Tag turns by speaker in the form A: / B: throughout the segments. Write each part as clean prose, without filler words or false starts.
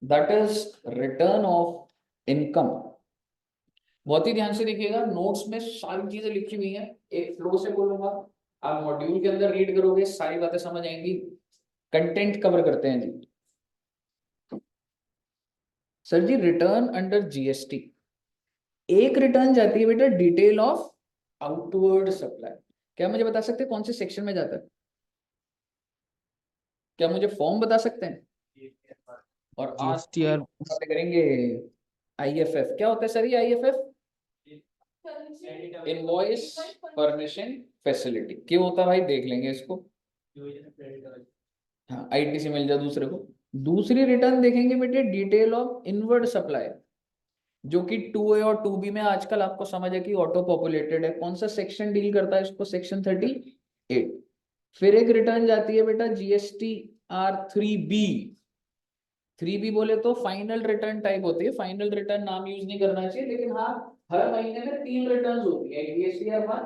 A: That is return of income. बहुत ही ध्यान से देखिएगा, नोट्स में सारी चीजें लिखी हुई हैं, एक फ्लो से बोलूंगा, आप मॉड्यूल के अंदर रीड करोगे, सारी बातें समझ आएंगी। कंटेंट कवर करते हैं जी। सर जी, रिटर्न अंडर जीएसटी, एक रिटर्न जाती है बेटा डिटेल ऑफ आउटवर्ड सप्लाई। क्या मुझे बता सकते हैं कौन से सेक्शन में जाता है? क्या मुझे फॉर्म बता सकते हैं? और आज
B: जीएसटीआर
A: बात करेंगे आईएफएफ। क्या होता है सर ये आईएफएफ? Invoice furnishing facility. क्यों होता है भाई, देख लेंगे इसको। हाँ, आईटीसी मिल जाए दूसरे को। दूसरी रिटर्न देखेंगे बेटे डिटेल ऑफ इनवर्ड सप्लाई, जो कि 2A और 2B में आजकल आपको समझ है कि ऑटो पॉपुलेटेड है। कौन सा सेक्शन डील करता है इसको? सेक्शन 38। फिर एक रिटर्न जाती है बेटा जीएसटी R3B। 3B बोले तो फाइनल रिटर्न टाइप होती है, फाइनल रिटर्न नाम यूज नहीं करना चाहिए, लेकिन हाँ हर महीने में 3 रिटर्न होती है, जीएसटी R1,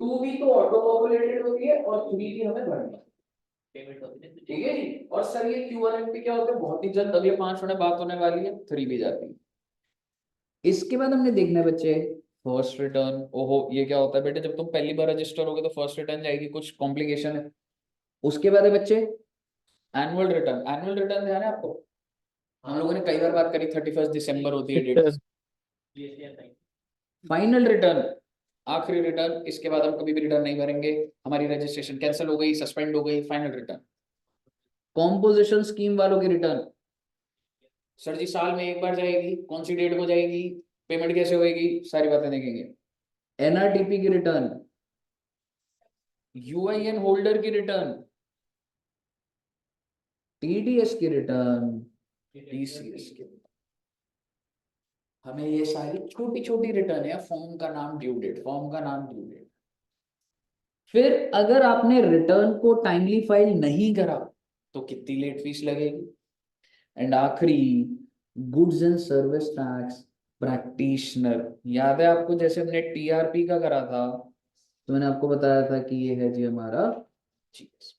A: 2B तो ऑटो पॉपुलेटेड होती है, और 3B हमें भरनी है। ठीक है जी। और सर ये QRMP क्या होता है? बहुत ही जल्द अगले 5 मिनट बात होने वाली है, 3B जाती है। इसके बाद हमने देखना है बच्चे फर्स्ट रिटर्न। ओहो, ये क्या होता है बेटे? जब तुम पहली बार रजिस्टर होगे तो फर्स्ट रिटर्न जाएगी, कुछ कॉम्प्लिकेशन है। उसके बाद है बच्चे एनुअल रिटर्न। एनुअल रिटर्न ध्यान है आपको? हम लोगों ने कई बार बात करी, 31 दिसंबर होती है डेट। फाइनल रिटर्न, आखिरी रिटर्न। इसके बाद हम कभी भी रिटर्न नहीं भरेंगे, हमारी रजिस्ट्रेशन कैंसिल हो गई, सस्पेंड हो गई। Final return. कॉम्पोजिशन स्कीम वालों की रिटर्न, सर जी साल में एक बार जाएगी, कौन सी डेट को जाएगी, पेमेंट कैसे होएगी, सारी बातें देखेंगे। एनआरटीपी की रिटर्न, यूआईएन होल्डर की रिटर्न, टीडीएस की रिटर्न, टीसीएस की। हमें ये सारी छोटी छोटी रिटर्न है, फॉर्म का नाम ड्यू डेट, फॉर्म का नाम ड्यू डेट। फिर अगर आपने रिटर्न को टाइमली फाइल नहीं करा तो कितनी लेट फीस लगेगी। एंड आखिरी goods and service tax practitioner. याद है आपको, जैसे हमने टीआरपी का करा था तो मैंने आपको बताया था कि ये है जी हमारा जीएस।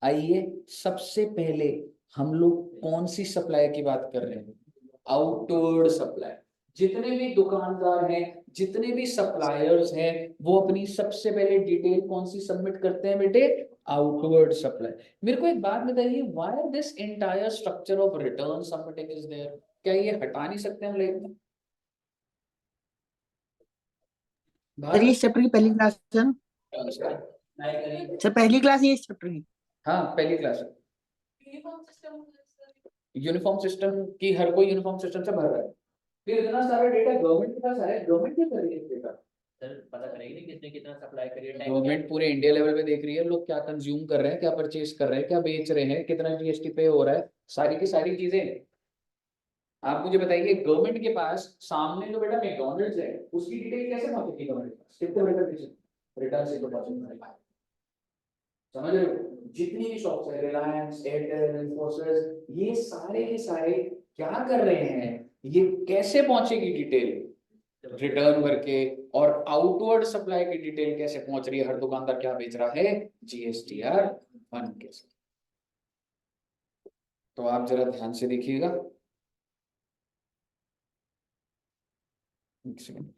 A: आइए सबसे पहले हम लोग कौन सी सप्लाई की बात कर रहे हैं? Outward supply. जितने भी दुकानदार हैं, जितने भी सप्लायर्स हैं, वो अपनी सबसे पहले डिटेल कौन सी सबमिट करते हैं बेटे? Outward supply. मेरे को एक बात बताइए, why this entire structure of return submitting is there? क्या ये हटा नहीं सकते हम लेकिन?
B: सर ये चैप्टर की पहली क्लास है ना? सर पहली क्लास ये इस चैप्टर की।
A: हाँ पहली क्लास है। यूनिफॉर्म सिस्टम की हर कोई यूनिफॉर्म सिस्टम से भर रहा है। फिर इतना सारा डेटा गवर्नमेंट के पास आ रहा है, गवर्नमेंट क्या कर रही है डेटा? सर पता करेगी नहीं किसने कितना सप्लाई करी है। गवर्नमेंट पूरे इंडिया लेवल पे देख रही है लोग क्या कंज्यूम कर रहे हैं, क्या परचेज कर रहे हैं, क्या बेच रहे हैं, कितना जीएसटी पे हो रहा है, सारी की सारी चीजें। आप मुझे बताइए, गवर्नमेंट के पास सामने जो बेटा मैकडॉनल्ड्स है, उसकी डिटेल कैसे पहुंचेगी गवर्नमेंट के पास? कितने रिटर्न से तो पहुंचेगी। समझ रहे हो? जितनी भी शॉप्स है, रिलायंस, एयरटेल, इन्फोसिस, ये सारे के सारे क्या कर रहे हैं, ये कैसे पहुंचेगी डिटेल? रिटर्न भर के। और आउटवर्ड सप्लाई की डिटेल कैसे पहुंच रही है, हर दुकानदार क्या बेच रहा है, GSTR1 के साथ। तो आप जरा ध्यान से देखिएगा। एक सेकंड।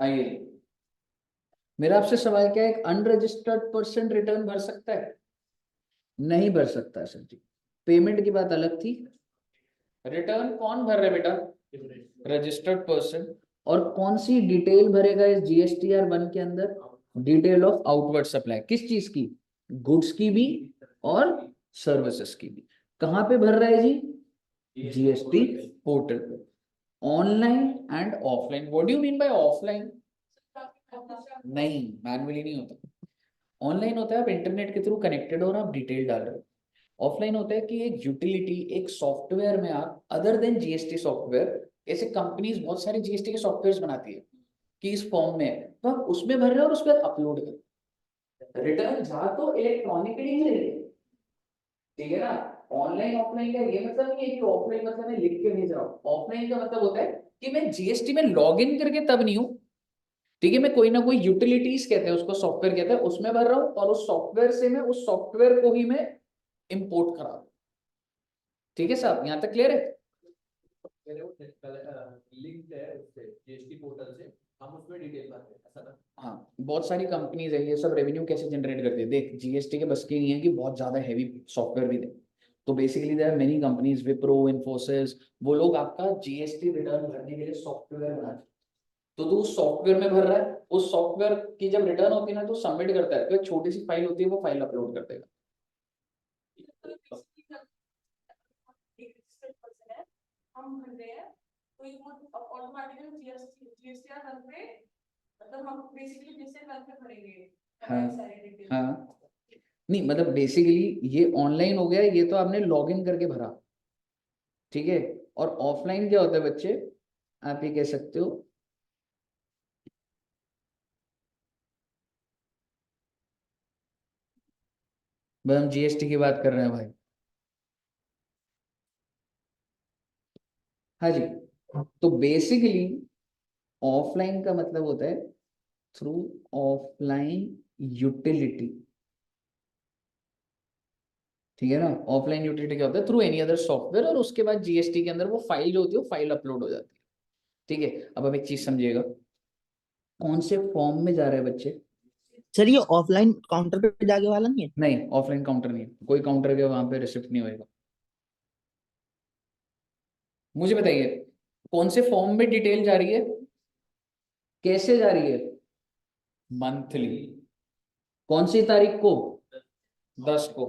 A: आइए, मेरा आपसे सवाल क्या है, एक अनरजिस्टर्ड पर्सन रिटर्न भर सकता है? नहीं भर सकता है सर जी। पेमेंट की बात अलग थी, रिटर्न कौन भर रहा है बेटा? Registered person. और कौन सी डिटेल भरेगा इस GSTR1 के अंदर? Detail of outward supply. किस चीज की? गुड्स की भी और सर्विसेज की भी। कहां पे भर रहा है जी? जीएसटी पोर्टल पे। Online and offline. What do you mean by offline? नहीं, मैनुअली नहीं होता। ऑनलाइन होता है आप इंटरनेट के थ्रू कनेक्टेड हो और आप डिटेल डाल रहे हो। ऑफलाइन होता है कि एक यूटिलिटी, एक सॉफ्टवेयर में आप अदर देन जीएसटी सॉफ्टवेयर, ऐसे कंपनीज बहुत सारे जीएसटी के सॉफ्टवेयर बनाती है, कि इस फॉर्म में है, तो आप उसमें भर रहे हो और उसके बाद अपलोड कर। रिटर्न जा तो इलेक्ट्रॉनिकली ही रही है, ठीक है ना। ऑनलाइन ऑफलाइन का ये मतलब नहीं है कि ऑफलाइन मतलब मैं लिख के भेज रहा हूँ। ऑफलाइन का मतलब होता है कि मैं जीएसटी में लॉग इन करके तब नहीं हूँ, ठीक है, मैं कोई ना कोई यूटिलिटीज कहते हैं उसको, सॉफ्टवेयर कहते हैं, उसमें भर रहा हूँ और उस सॉफ्टवेयर से मैं उस सॉफ्टवेयर को ही मैं इंपोर्ट करा रहा हूँ। ठीक है साहब, यहाँ तक क्लियर है?
C: लिंक है उससे जीएसटी पोर्टल से, हम उसमें डिटेल भरते हैं ऐसा ना।
A: हाँ, बहुत सारी कंपनीज है, ये सब रेवेन्यू कैसे जनरेट करती है, देख जीएसटी के बस की नहीं है कि बहुत ज्यादा हैवी सॉफ्टवेयर भी दे। तो basically there are many companies, Wipro, Infosys, वो लोग आपका जीएसटी रिटर्न भरने के लिए सॉफ्टवेयर बनाते हैं। तो तू उस सॉफ्टवेयर में भर रहा है, उस सॉफ्टवेयर की जब रिटर्न होती है ना तो सबमिट करता है, तो एक छोटी सी फाइल होती है, वो फाइल अपलोड कर देगा।
D: हम भर रहे हैं तो ये वो ऑटोमेटिकली जीएसटीआर रन पे, मतलब हम बेसिकली जिससे रन पे भरेंगे
A: हाँ
D: सारी डिटेल।
A: हाँ, नहीं मतलब बेसिकली ये ऑनलाइन हो गया, ये तो आपने लॉग इन करके भरा, ठीक है। और ऑफलाइन क्या होता है बच्चे, आप ये कह सकते हो, भाई हम जीएसटी की बात कर रहे हैं भाई। हाँ जी, तो बेसिकली ऑफलाइन का मतलब होता है थ्रू ऑफलाइन यूटिलिटी, ठीक है ना। ऑफलाइन यूटिलिटी क्या होता है, थ्रू एनी अदर सॉफ्टवेयर, और उसके बाद जीएसटी के अंदर वो फाइल जो होती है वो फाइल अपलोड हो जाती है, ठीक है। अब आप एक चीज समझिएगा, कौन से फॉर्म में जा रहे हैं बच्चे?
B: सर ये ऑफलाइन काउंटर पे जाके वाला नहीं है?
A: नहीं, ऑफलाइन काउंटर नहीं, कोई काउंटर के वहां पे रिसिप्ट नहीं होएगा। मुझे बताइए कौन से फॉर्म में डिटेल जा रही है, कैसे जा रही है? मंथली। कौन सी तारीख को? 10 को।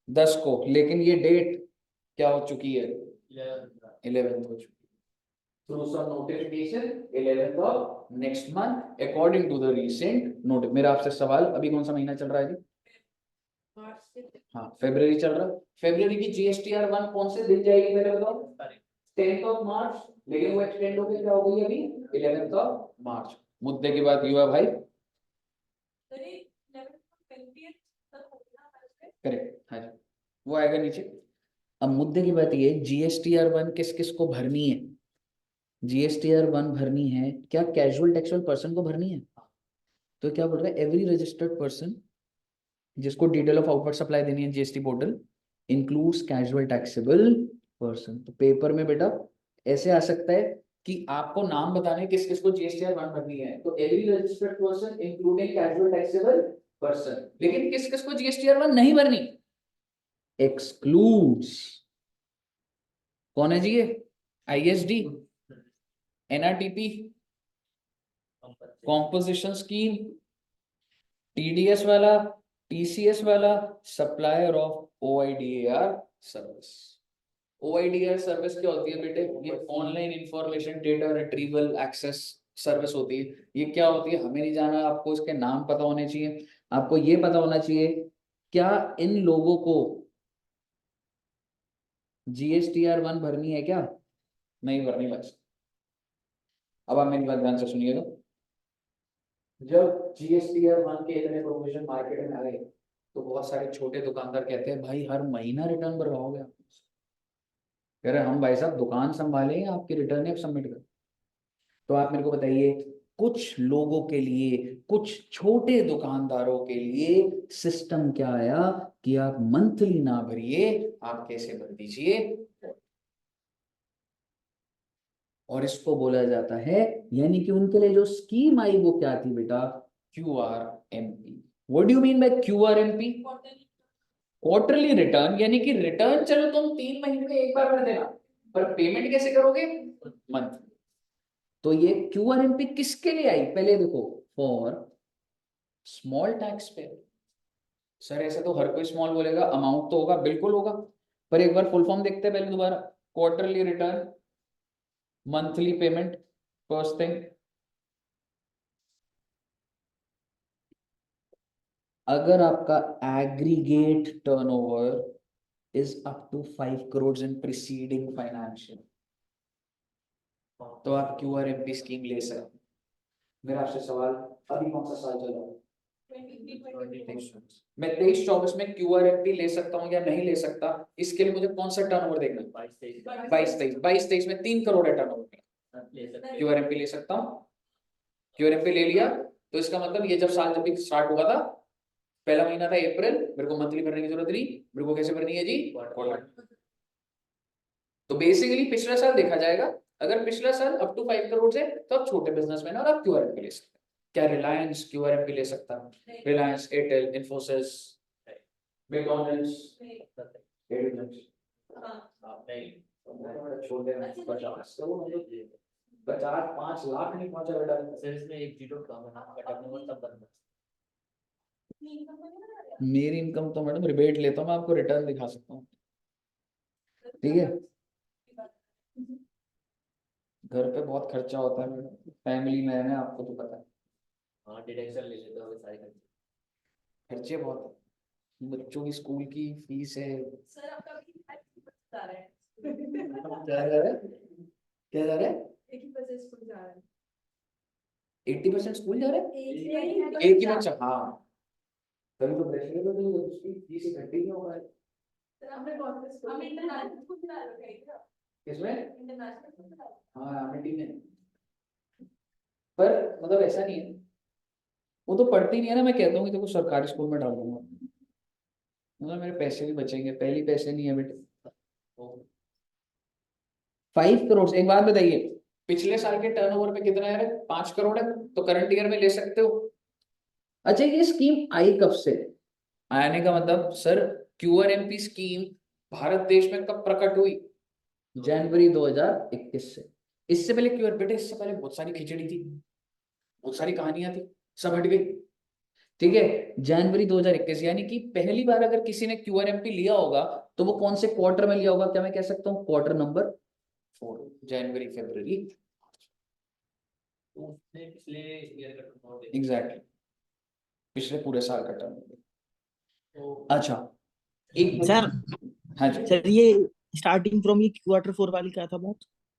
A: 10 को, लेकिन ये डेट क्या हो चुकी है? 11th हो चुकी है। Through some notification 11th of next month according to the recent notice। मेरा आपसे सवाल, अभी कौन सा महीना चल रहा है जी? हाँ, फरवरी चल रहा है। फरवरी की जीएसटीआर 1 कौन से दिन जाएगी मेरे बताओ? 10th ऑफ मार्च, लेकिन वो एक्सटेंड हो गई, क्या हो गई अभी? 11th of March. मुद्दे की बात युवा भाई, करेक्ट, हाँ जी, वो आएगा नीचे। अब मुद्दे की बात ये, जीएसटीआर 1 किस किस को भरनी है? जीएसटीआर 1 भरनी है क्या कैजुअल टैक्सेबल पर्सन को भरनी है? तो क्या बोल रहा है, एवरी रजिस्टर्ड पर्सन जिसको डिटेल ऑफ आउटवर्ड सप्लाई देनी है GST portal includes casual taxable person. तो पेपर में बेटा ऐसे आ सकता है कि आपको नाम बताने किस किस को जीएसटीआर 1 भरनी है, तो every registered person including casual taxable person. लेकिन किस किस को जीएसटीआर 1 नहीं भरनी? एक्सक्लूड्स। कौन है जी ये? ISD, NRTP, composition scheme, TDS वाला, टीसीएस वाला, supplier of OIDAR service. OIDR service क्या होती है बेटे? ये online information data retrieval access service होती है। ये क्या होती है हमें नहीं जाना, आपको इसके नाम पता होने चाहिए। आपको ये पता होना चाहिए क्या इन लोगों को जीएसटीआर 1 भरनी है क्या? नहीं भरनी बस। अब आप मेरी बात ध्यान से सुनिएगा, जब जीएसटीआर 1 के इतने प्रोविजन मार्केट में आ गए तो बहुत सारे छोटे दुकानदार कहते हैं भाई हर महीना रिटर्न भरवाओगे आप? कह रहे हम भाई साहब दुकान संभालेंगे, आपकी रिटर्न अब सबमिट कर। तो आप मेरे को बताइए, कुछ लोगों के लिए, कुछ छोटे दुकानदारों के लिए सिस्टम क्या आया कि आप मंथली ना भरिए, आप कैसे भर दीजिए, और इसको बोला जाता है, यानी कि उनके लिए जो स्कीम आई वो क्या थी बेटा? QRMP। What do you mean by QRMP? Quarterly return, यानी कि रिटर्न चलो तुम 3 महीने में एक बार भर देना, पर पेमेंट कैसे करोगे? मंथ। तो ये QRMP किसके लिए आई पहले देखो, फॉर स्मॉल टैक्स पे। सर ऐसे तो हर कोई स्मॉल बोलेगा, अमाउंट तो होगा, बिल्कुल होगा, पर एक बार फुल फॉर्म देखते हैं पहले दोबारा। Quarterly return, monthly payment, first thing. अगर आपका aggregate turnover is up to 5 crore in preceding financial, तो आप QRMP स्कीम ले सकते हैं। मेरा आपसे सवाल, अभी कौन सा साल चल रहा है?
D: 2023
A: मैं 23-24 में QRMP ले सकता हूँ या नहीं ले सकता, इसके लिए मुझे कौन सा टर्नओवर देखना है? 22-23 में 3 करोड़ है टर्नओवर, QRMP ले सकता हूँ। QRMP ले लिया तो इसका मतलब ये जब भी स्टार्ट हुआ था, पहला महीना था अप्रैल, मेरे को मंथली भरने की जरूरत नहीं, मेरे को कैसे भरनी है जी? क्वार्टर। तो बेसिकली पिछला साल देखा जाएगा, अगर पिछला साल अप टू 5 करोड़ है तो आप छोटे बिजनेसमैन और आप QRMP ले सकते हैं। क्या रिलायंस QRMP ले सकता है? रिलायंस, एयरटेल, इन्फोसिस, मैकडॉनल्ड्स, छोटे 50-5 लाख नहीं पहुंचा बेटा।
C: इसमें एक जीरो कम है, बट अपने वो सब बंद
A: मेरी इनकम तो मैडम रिबेट लेता हूँ, मैं आपको रिटर्न दिखा सकता हूँ, ठीक है। घर पे बहुत खर्चा होता है मैडम, फैमिली मैन है, आपको तो पता है,
C: हाँ डिडक्शन ले लेते हो सारे खर्चे।
A: खर्चे बहुत है, बच्चों की स्कूल की फीस है।
D: सर आपका भी बता रहे हैं
A: क्या जा रहा है? क्या जा रहा है?
D: 80% स्कूल जा रहा है
A: 80% स्कूल जा रहा है,
D: एक
A: एक ही बच्चा, हाँ तभी तो प्रेशर है, तो उसकी फीस इकट्ठी नहीं हो रहा है।
D: सर हमने कौन से स्कूल हम इंटरनेशनल स्कूल जा रहे हैं क्या
A: किसमें?
D: इंटरनेशनल स्कूल जा रहे हैं
A: हाँ अमेठी में, पर मतलब ऐसा नहीं है, वो तो पढ़ती नहीं है ना, मैं कहता हूँ कि देखो सरकारी स्कूल में डाल दूंगा, मतलब मेरे पैसे भी बचेंगे, पहली पैसे नहीं है बेटे। 5 करोड़, एक बात बताइए, पिछले साल के टर्नओवर पे कितना है? 5 करोड़ है, तो करंट ईयर में ले सकते हो। अच्छा ये स्कीम आई कब से? आने का मतलब सर, QRMP स्कीम भारत देश में कब प्रकट हुई? जनवरी 2021 से। इससे पहले क्यूआर बेटे, इससे पहले बहुत सारी खिचड़ी थी, बहुत सारी कहानियां थी, सब हट गई, ठीक है। जनवरी 2021, यानी कि पहली बार अगर किसी ने QRMP लिया होगा तो वो कौन से क्वार्टर में लिया होगा? क्या मैं कह सकता हूँ क्वार्टर नंबर 4, जनवरी फरवरी,
C: तो उसने पिछले ईयर का टर्नओवर देखा।
A: एग्जैक्टली, पिछले पूरे साल का टर्म।
C: तो
A: अच्छा एक
B: सर
A: हाँ जी
B: सर ये स्टार्टिंग फ्रॉम ये क्वार्टर 4 वाली क्या था बात?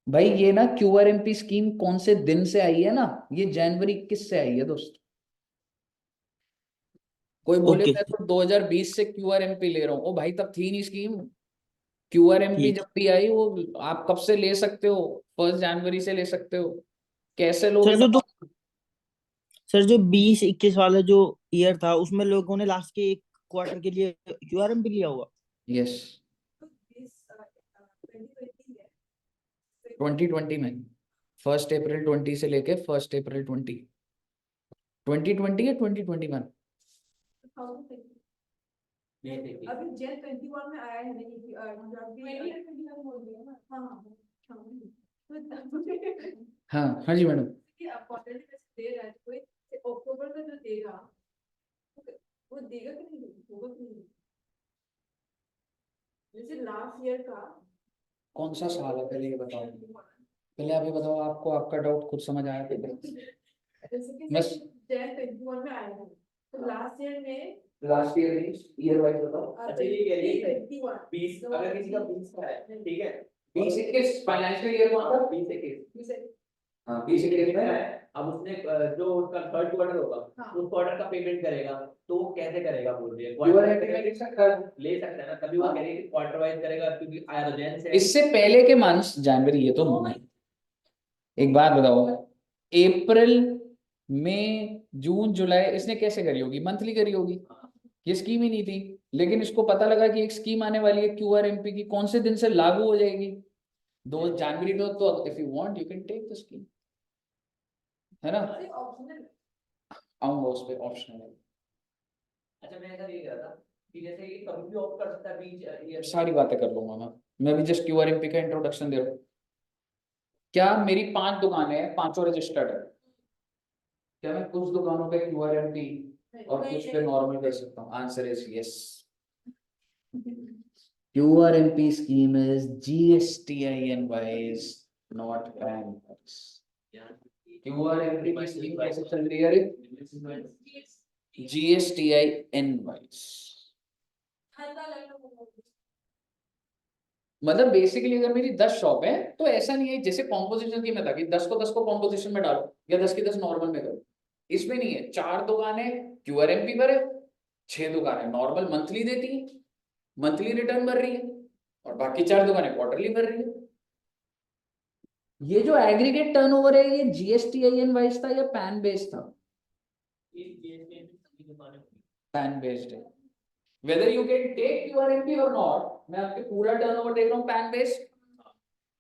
A: भाई, ये ना QRMP स्कीम कौन से दिन से आई है ना, ये जनवरी 21 से आई है दोस्त। कोई बोले
B: ओके
A: मैं तो 2020 से QRMP ले रहा हूँ, ओ भाई तब थी नहीं स्कीम। QRMP
B: ठीक।
A: जब भी आई वो आप कब से ले सकते हो? 1 जनवरी से ले सकते हो। कैसे लोगे
B: सर जो
A: बताओ?
B: सर जो 20-21 वाला जो ईयर था उसमें लोगों ने लास्ट के एक क्वार्टर के लिए क्यूआरएम भी लिया होगा।
A: यस, 2020 में 1 अप्रैल 20 से लेके 1 अप्रैल 20, 2020 या 2021?
C: ये देखिए
D: अभी जेन 21 में आया है नहीं कि गुजरात भी 2021 बोल दिया ना हाँ
A: हाँ हाँ जी मैडम।
D: कि आप क्वार्टरली पैसे दे रहा है तो कोई अक्टूबर का जो देगा वो देगा कि नहीं होगा कि नहीं जैसे लास्ट ईयर का
A: कौन सा साल है पहले ये बताओ, पहले आप ये बताओ, आपको आपका डाउट खुद समझ आया पहले?
D: जैसे कि
A: मैं
D: जेन 21 में आया है तो लास्ट ईयर में
A: लास्ट ईयर नहीं, ईयर वाइज बताओ।
C: अच्छा ये कह रही है
D: 21
C: 20 अगर किसी का 20 का है ठीक है
A: 20-21 फाइनेंशियल ईयर कौन था?
C: 20
A: हाँ 20-21 में।
C: अब उसने जो उसका थर्ड क्वार्टर होगा उस क्वार्टर का पेमेंट करेगा तो वो कैसे करेगा बोल रही है
A: QRMP में ले सकता है।
C: ले सकता है ना तभी वो कह रही है कि क्वार्टर वाइज करेगा क्योंकि आया तो जैन से
A: इससे पहले के मंथ्स, जनवरी ये तो होना है। एक बात बताओ, अप्रैल मई जून जुलाई इसने कैसे करी होगी? मंथली करी होगी, ये स्कीम ही नहीं थी। लेकिन इसको पता लगा कि एक स्कीम आने वाली है QRMP की, कौन से दिन से लागू हो जाएगी? 2 जनवरी तो if you want you can take the scheme, है ना।
D: ऑप्शनल
A: आऊंगा उस पे, ऑप्शनल है।
C: अच्छा मैं ऐसा ये कह रहा था कि जैसे ये कभी भी ऑफ कर सकता है बीच ये
A: सारी बातें कर लूंगा मैं भी जस्ट QRMP का इंट्रोडक्शन दे रहा हूँ। क्या मेरी 5 दुकानें हैं, पांचों रजिस्टर्ड है, क्या मैं कुछ दुकानों पे QRMP और कुछ पे नॉर्मल कर सकता हूँ? Answer is yes. QRMP scheme is GSTIN wise, not PAN wise. QRMP की स्कीम कैसे चल रही है? GSTIN wise. मतलब बेसिकली अगर मेरी 10 शॉप है तो ऐसा नहीं है जैसे कॉम्पोजिशन की मैं था कि 10 को 10 को कॉम्पोजिशन में डालो या 10 की 10 नॉर्मल में करो, इसमें नहीं है। 4 दुकानें क्यूआरएमपी पर है, 6 दुकानें नॉर्मल मंथली देती है, मंथली रिटर्न भर रही है, और बाकी 4 दुकानें क्वार्टरली भर रही है। ये जो एग्रीगेट टर्नओवर है ये जीएसटीआईएन वाइज था या पैन बेस्ड था? पैन बेस्ड है। Whether you can take QRMP or not, मैं आपके पूरा टर्नओवर देख रहा हूँ pan based,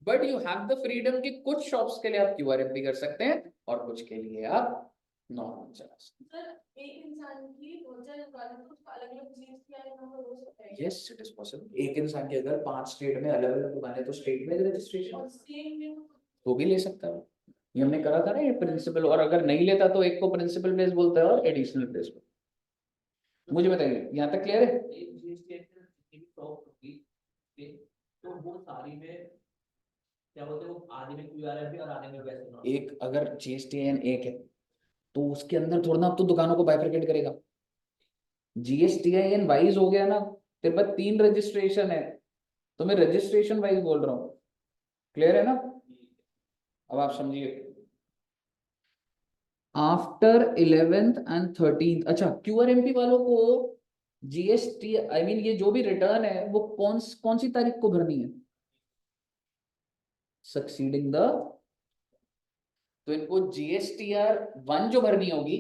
A: but you have the freedom कि कुछ शॉप्स के लिए आप QRMP कर सकते हैं और कुछ के लिए आप नॉर्मल चला सकते हैं।
D: सर एक इंसान की 2000 दुकानें तो उसका अलग-अलग जीएसटी नंबर हो सकता है।
A: Yes it is possible. एक इंसान के अगर 5 स्टेट में अलग अलग दुकानें तो स्टेट में रजिस्ट्रेशन
D: और सेम में
A: तो भी ले सकता है। ये हमने करा था ना ये प्रिंसिपल, और अगर नहीं लेता तो एक को प्रिंसिपल प्लेस बोलता है और एडिशनल प्लेस बोलता है। मुझे बताइए यहाँ तक क्लियर है?
C: तो वो सारी में क्या बोलते हैं, वो आधे में क्यूआरएमपी और आधे में वैसे नॉर्मल।
A: एक अगर जीएसटीएन एक है तो उसके अंदर थोड़ा ना आप तो दुकानों को बाइफरकेट करेगा। जीएसटीआईएन वाइज हो गया ना, तेरे पास 3 रजिस्ट्रेशन है तो मैं रजिस्ट्रेशन वाइज बोल रहा हूँ। क्लियर है ना? अब आप समझिए आफ्टर 11th एंड 13th। अच्छा क्यूआरएमपी वालों को जीएसटी आई मीन ये जो भी रिटर्न है वो कौन सी तारीख को भरनी है? सक्सीडिंग द, तो इनको जीएसटीआर 1 जो भरनी होगी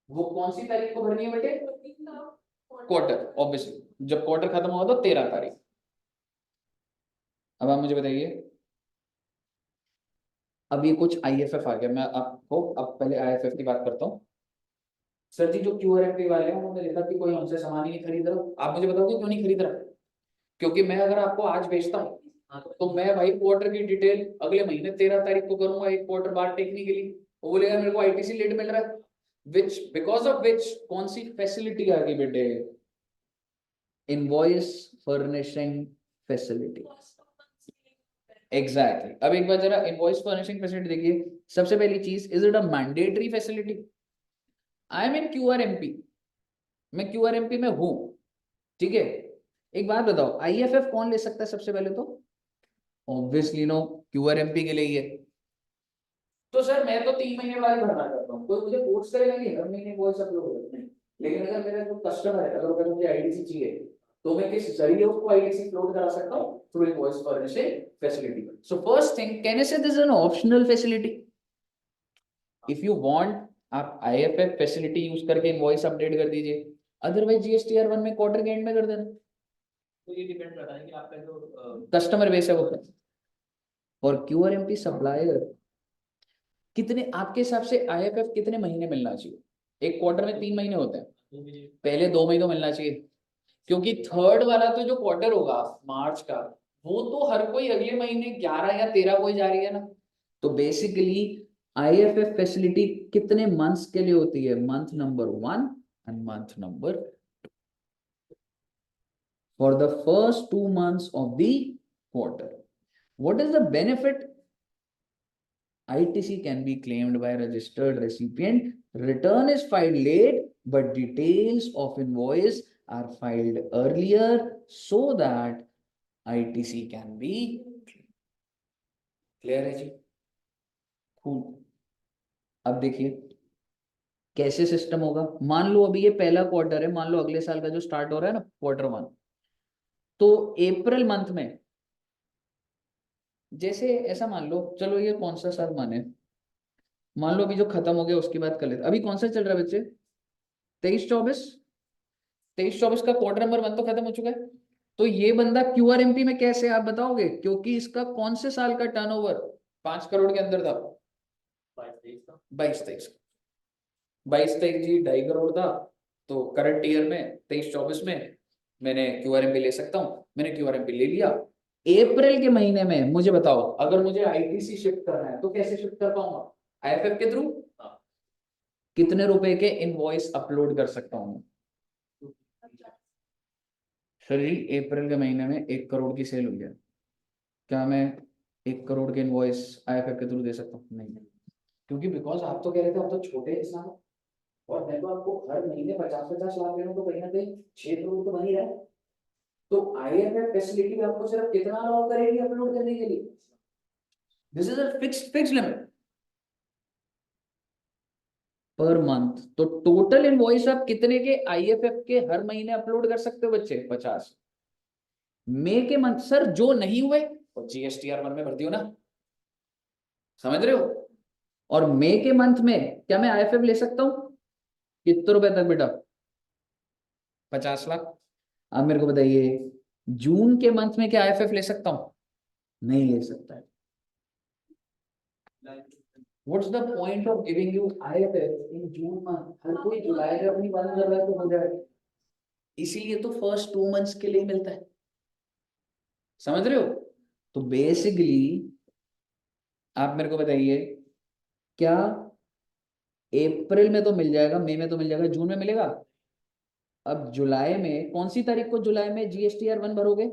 A: वो कौन सी तारीख को भरनी है बेटे? क्वार्टर, ऑब्वियसली जब क्वार्टर खत्म होगा तो 13 तारीख। अब आप मुझे बताइए, अब ये कुछ आईएफएफ आ गया, मैं आपको अब पहले आईएफएफ की बात करता हूँ। सर जी जो क्यूआरएमपी वाले हैं उन्होंने देखा कि कोई हमसे सामान ही नहीं खरीद रहा। आप मुझे बताओगे क्यों नहीं खरीद रहा? क्योंकि मैं अगर आपको आज बेचता हूँ तो मैं भाई क्वार्टर की डिटेल अगले महीने 13 तारीख को करूंगा, एक क्वार्टर बाद टेक्निकली वो बोलेगा मेरे को आईटीसी लेट मिल रहा है, विच बिकॉज ऑफ विच कौन सी फैसिलिटी आ गई बेटे? Invoice furnishing facility. एग्जैक्टली अब एक बार जरा इनवॉइस फर्निशिंग फैसिलिटी देखिए। सबसे पहली चीज, is it a mandatory facility? I am in QRMP, मैं क्यूआरएमपी में हूं, ठीक है। एक बात बताओ आईएफएफ कौन ले सकता है सबसे पहले? तो ऑब्वियसली नो क्यूआरएमपी के लिए ही है। तो सर मैं तो 3 महीने बाद भरना चाहता हूँ, कोई मुझे फोर्स करेगा नहीं हर महीने कोई सब लोग नहीं। लेकिन अगर मेरा जो कस्टमर है अगर मुझे आईटीसी चाहिए तो मैं किस जरिए उसको आईटीसी फ्लोट करा सकता हूँ? Through invoice furnishing facility. So first thing, can I say this is an optional facility? If you want आप आईएफएफ फैसिलिटी यूज करके इनवॉइस अपडेट कर दीजिए, अदरवाइज जीएसटीआर 1 में क्वार्टर के एंड में कर देना।
C: तो ये डिपेंड करता है कि आपका जो
A: कस्टमर बेस है वो क्या। और क्यूआरएमपी सप्लायर कितने आपके हिसाब से आईएफएफ कितने महीने मिलना चाहिए? एक क्वार्टर में 3 महीने होते हैं, पहले 2 महीने मिलना चाहिए, क्योंकि थर्ड वाला तो जो क्वार्टर होगा मार्च का वो तो हर कोई अगले महीने 11 या 13 को ही जा रही है ना। तो बेसिकली आईएफएफ फैसिलिटी कितने मंथ्स के लिए होती है? Month number 1 and month number 2 for the first 2 months of the quarter. What is the benefit? ITC can be claimed by a registered recipient. Return is filed late, but details of invoice are filed earlier so that ITC can be clear है जी? Cool. अब देखिए कैसे system होगा। मान लो अभी ये पहला quarter है, मान लो अगले साल का जो स्टार्ट हो रहा है ना क्वार्टर 1, तो अप्रैल मंथ में जैसे ऐसा मान लो, चलो ये कौन सा साल माने, मान लो अभी जो खत्म हो गया उसकी बात कर लेते। अभी कौन सा चल रहा है बच्चे? 23-24 का क्वार्टर नंबर 1 तो खत्म हो चुका है। तो ये बंदा क्यूआरएमपी में कैसे आप बताओगे? क्योंकि इसका कौन से साल का टर्नओवर 5 करोड़ के अंदर था? 22-23 22-23 जी 2.5 करोड़ था। तो करंट ईयर में 23-24 में मैंने क्यूआरएमपी ले सकता हूँ, मैंने क्यूआरएमपी ले लिया। अप्रैल के महीने में मुझे बताओ अगर मुझे आईटीसी शिफ्ट करना है तो कैसे शिफ्ट कर पाऊंगा? आईएफएफ के थ्रू। कितने रुपए के इनवॉइस अपलोड कर सकता हूँ? सर जी अप्रैल के महीने में 1 करोड़ की सेल हुई है, क्या मैं 1 करोड़ के इनवॉइस आईएफएफ के थ्रू दे सकता हूँ? नहीं, क्योंकि बिकॉज आप तो कह रहे थे हम तो छोटे इंसान, और मैं तो आपको हर महीने 50-50 लाख दे रहा हूँ, तो कहीं ना कहीं 6 करोड़ तो बन ही रहा है। तो IFF फैसिलिटी आपको सिर्फ कितना अलाउ करेगी अपलोड करने के लिए? This is a fix limit per month. तो टोटल इनवॉइस आप कितने के IFF के हर महीने अपलोड कर सकते हो बच्चे? 50। मई के मंथ सर जो नहीं हुए वो GSTR1 में भर दियो ना, समझ रहे हो? और मई के मंथ में क्या मैं IFF ले सकता हूं? कितने रुपए तक बेटा? 50 लाख। अब मेरे को बताइए, जून के मंथ में क्या IFF ले सकता हूं? नहीं ले सकता है। What's the point of giving you IFF in June month? हर कोई जुलाई में अपनी बंद कर रहा है तो हो जाएगा। इसीलिए तो फर्स्ट 2 मंथ्स के लिए मिलता है, समझ रहे हो? तो बेसिकली आप मेरे को बताइए, क्या अप्रैल में तो मिल जाएगा, मई में तो मिल जाएगा, जून में मिलेगा? अब जुलाई में कौन सी तारीख को जुलाई में GSTR1 भरोगे?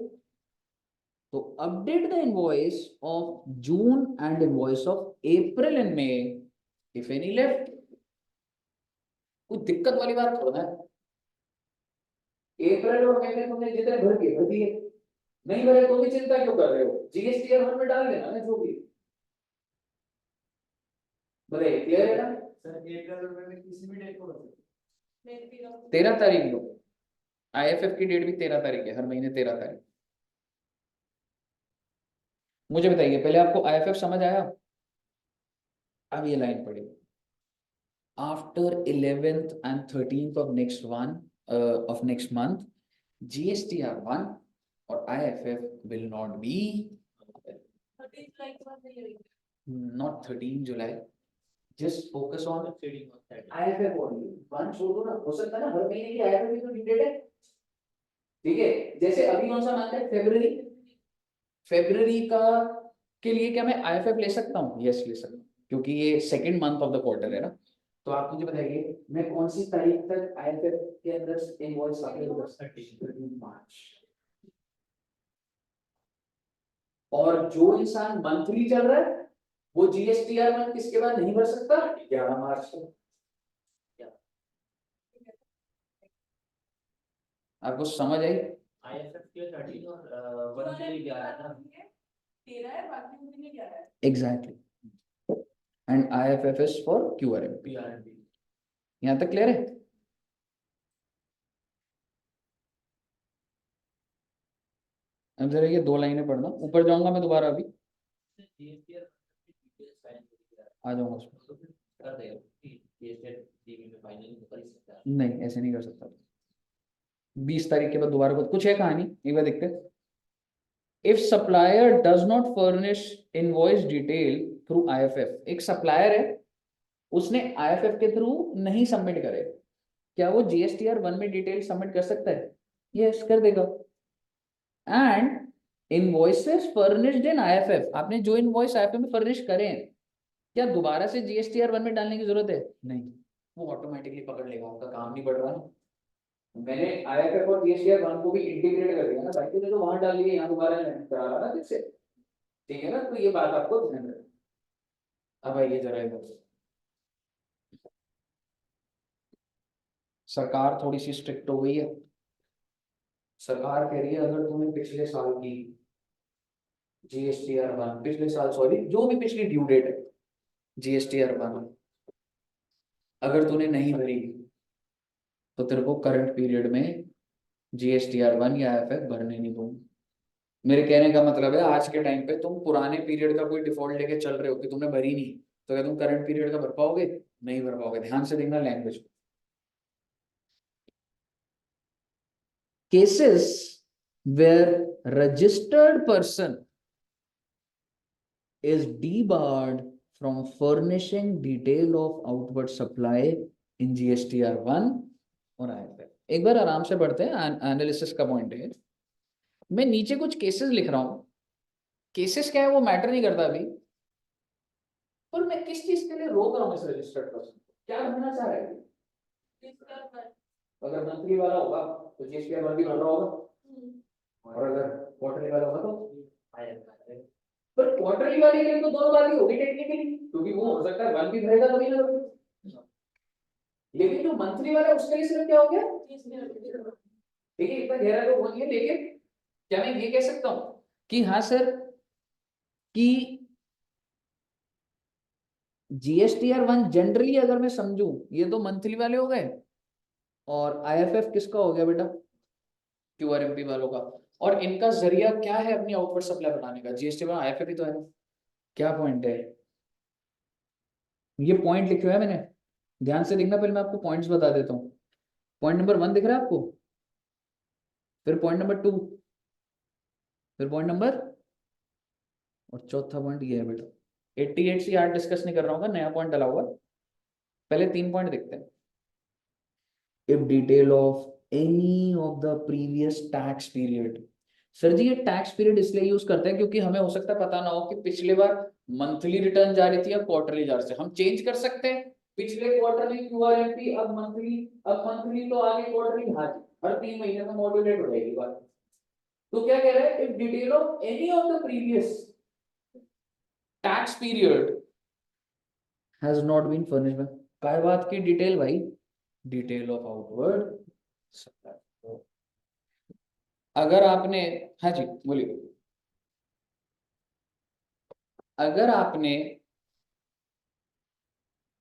A: तो update the invoice of June and invoice of April and May if any left. कोई दिक्कत वाली बात थोड़ा है। अप्रैल और मई में तुमने जितने भर दिए, नहीं भरे तो भी चिंता क्यों कर रहे हो? GSTR1 में डाल देना ना जो भी। बताइए, क्लियर है ना?
C: सर अप्रैल में किसी भी डेट को कर सकते
D: मेरे भी लोग
A: 13 तारीख को IFF की डेट भी 13 तारीख है, हर महीने 13 तारीख। मुझे बताइए, पहले आपको IFF समझ आया? अब ये लाइन पढ़िए, after 11th and 13th of next month GSTR1 और IFF will not be
D: 30 जुलाई के बाद नहीं होगी।
A: not 13 July, just focus on
C: trading होता है।
A: IFF only। वन छोड़ दो ना, हो सकता है ना हर महीने की IFF की तो ड्यू डेट है, ठीक है? जैसे अभी कौन सा मंथ है? फेब्रुअरी का के लिए क्या मैं IFF ले सकता हूँ? यस ले सकता हूँ, क्योंकि ये second month of the quarter है ना। तो आप मुझे बताइए, मैं कौन सी तारीख तक IFF के अंदर इनवॉइस अपलोड कर सकता हूँ? 13 मार्च। और जो इंसान मंथली चल रहा है वो GSTR1 किसके बाद नहीं भर सकता? 11 मार्च को। आपको समझ आई?
C: IFF के 13 और 1 के लिए क्या आया था?
D: 13 है, बाकी उनके लिए 11 है।
A: Exactly. And IFF is for QRMP।
C: PRMP।
A: यहाँ तक क्लियर है? अब जरा ये 2 लाइनें पढ़ना, ऊपर जाऊंगा मैं दोबारा, अभी
C: GSTR
A: आ जाऊंगा उसमें।
C: कर देगा कि GSTR DB में फाइनल कर ही सकता है।
A: नहीं ऐसे नहीं कर सकता। 20 तारीख के बाद दोबारा कुछ है कहानी, एक बार देखते हैं। If supplier does not furnish invoice detail through IFF, एक सप्लायर है उसने IFF के थ्रू नहीं सबमिट करे, क्या वो GSTR1 में डिटेल सबमिट कर सकता है? यस कर देगा। And invoices furnished in IFF, आपने जो इनवॉइस IFF में फर्निश करे हैं, क्या दोबारा से GSTR1 में डालने की जरूरत है? नहीं, वो ऑटोमेटिकली पकड़ लेगा, उनका काम नहीं बढ़ रहा है। मैंने IFF और GSTR1 को भी इंटीग्रेट कर दिया ना भाई, तो वहां डाल दिया, यहाँ दोबारा करा रहा ना फिर से, ठीक है ना? तो ये बात आपको ध्यान रखना। अब आइए जरा इधर, सरकार थोड़ी सी स्ट्रिक्ट हो गई है। सरकार कह रही है अगर तुम्हें पिछले साल की GSTR1, पिछले साल सॉरी जो भी पिछली ड्यू डेट है GSTR1 अगर तूने नहीं भरी तो तेरे को करंट पीरियड में GSTR1 या IFF भरने नहीं दूंगा। मेरे कहने का मतलब है आज के टाइम पे तुम पुराने पीरियड का कोई डिफॉल्ट लेके चल रहे हो कि तुमने भरी नहीं, तो क्या तुम करंट पीरियड का भर पाओगे? नहीं भर पाओगे। ध्यान से देखना language. Cases where registered person is debarred from furnishing detail of outward supply in GSTR1 और IFF। एक बार आराम से पढ़ते हैं, एनालिसिस का पॉइंट है। मैं नीचे कुछ केसेस लिख रहा हूं, केसेस क्या है वो मैटर नहीं करता अभी, पर मैं किस चीज के लिए रोक रहा हूं इस रजिस्टर्ड पर्सन, क्या बनना चाह रहा है? अगर मंथली वाला होगा तो GSTR1 भी भर रहा होगा, और अगर क्वार्टरली वाला होगा तो पर क्वार्टरली वाले के लिए तो दोनों बात ही होगी टेक्निकली, क्योंकि वो हो सकता है 1 भी भरेगा तो भी ना भरेगा। लेकिन जो मंथली वाला है उसके लिए सिर्फ क्या हो गया? ठीक है, इतना गहरा तो हो गया, लेकिन क्या मैं ये कह सकता हूं कि हाँ सर कि GSTR 1 जनरली अगर मैं समझूं ये तो मंथली वाले हो गए, और IFF किसका हो गया बेटा, QRMP वालों का, और इनका जरिया क्या है अपनी आउटवर्ड सप्लाई बढ़ाने का, GST1 IFF ही तो है ना। क्या पॉइंट है, ये पॉइंट लिखे हुए है मैंने, ध्यान से देखना, पहले मैं आपको पॉइंट्स बता देता हूँ। पॉइंट नंबर 1 दिख रहा है आपको, फिर पॉइंट नंबर 2, फिर पॉइंट नंबर, और चौथा पॉइंट ये है बेटा। 88 से यार डिस्कस नहीं कर रहा हूँ, नया पॉइंट डाला हुआ, पहले 3 पॉइंट देखते हैं। If detail of any of the previous tax period, sir जी ये टैक्स पीरियड इसलिए यूज करते हैं क्योंकि हमें हो सकता है पता ना हो कि पिछले बार मंथली रिटर्न जा रही थी या क्वार्टरली जा रही थी, हम चेंज कर सकते हैं। पिछले क्वार्टरली QRMP, अब मंथली तो आगे क्वार्टरली, हाँ जी, हर 3 महीने में मॉड्यूलेट हो जाएगी बात। तो क्या कह रहा है, if detail of any of the previous tax period has not been furnished by, काय बात की डिटेल भाई, डिटेल ऑफ आउटवर्ड सप्लाई। अगर आपने, हाँ जी बोलिए, अगर आपने,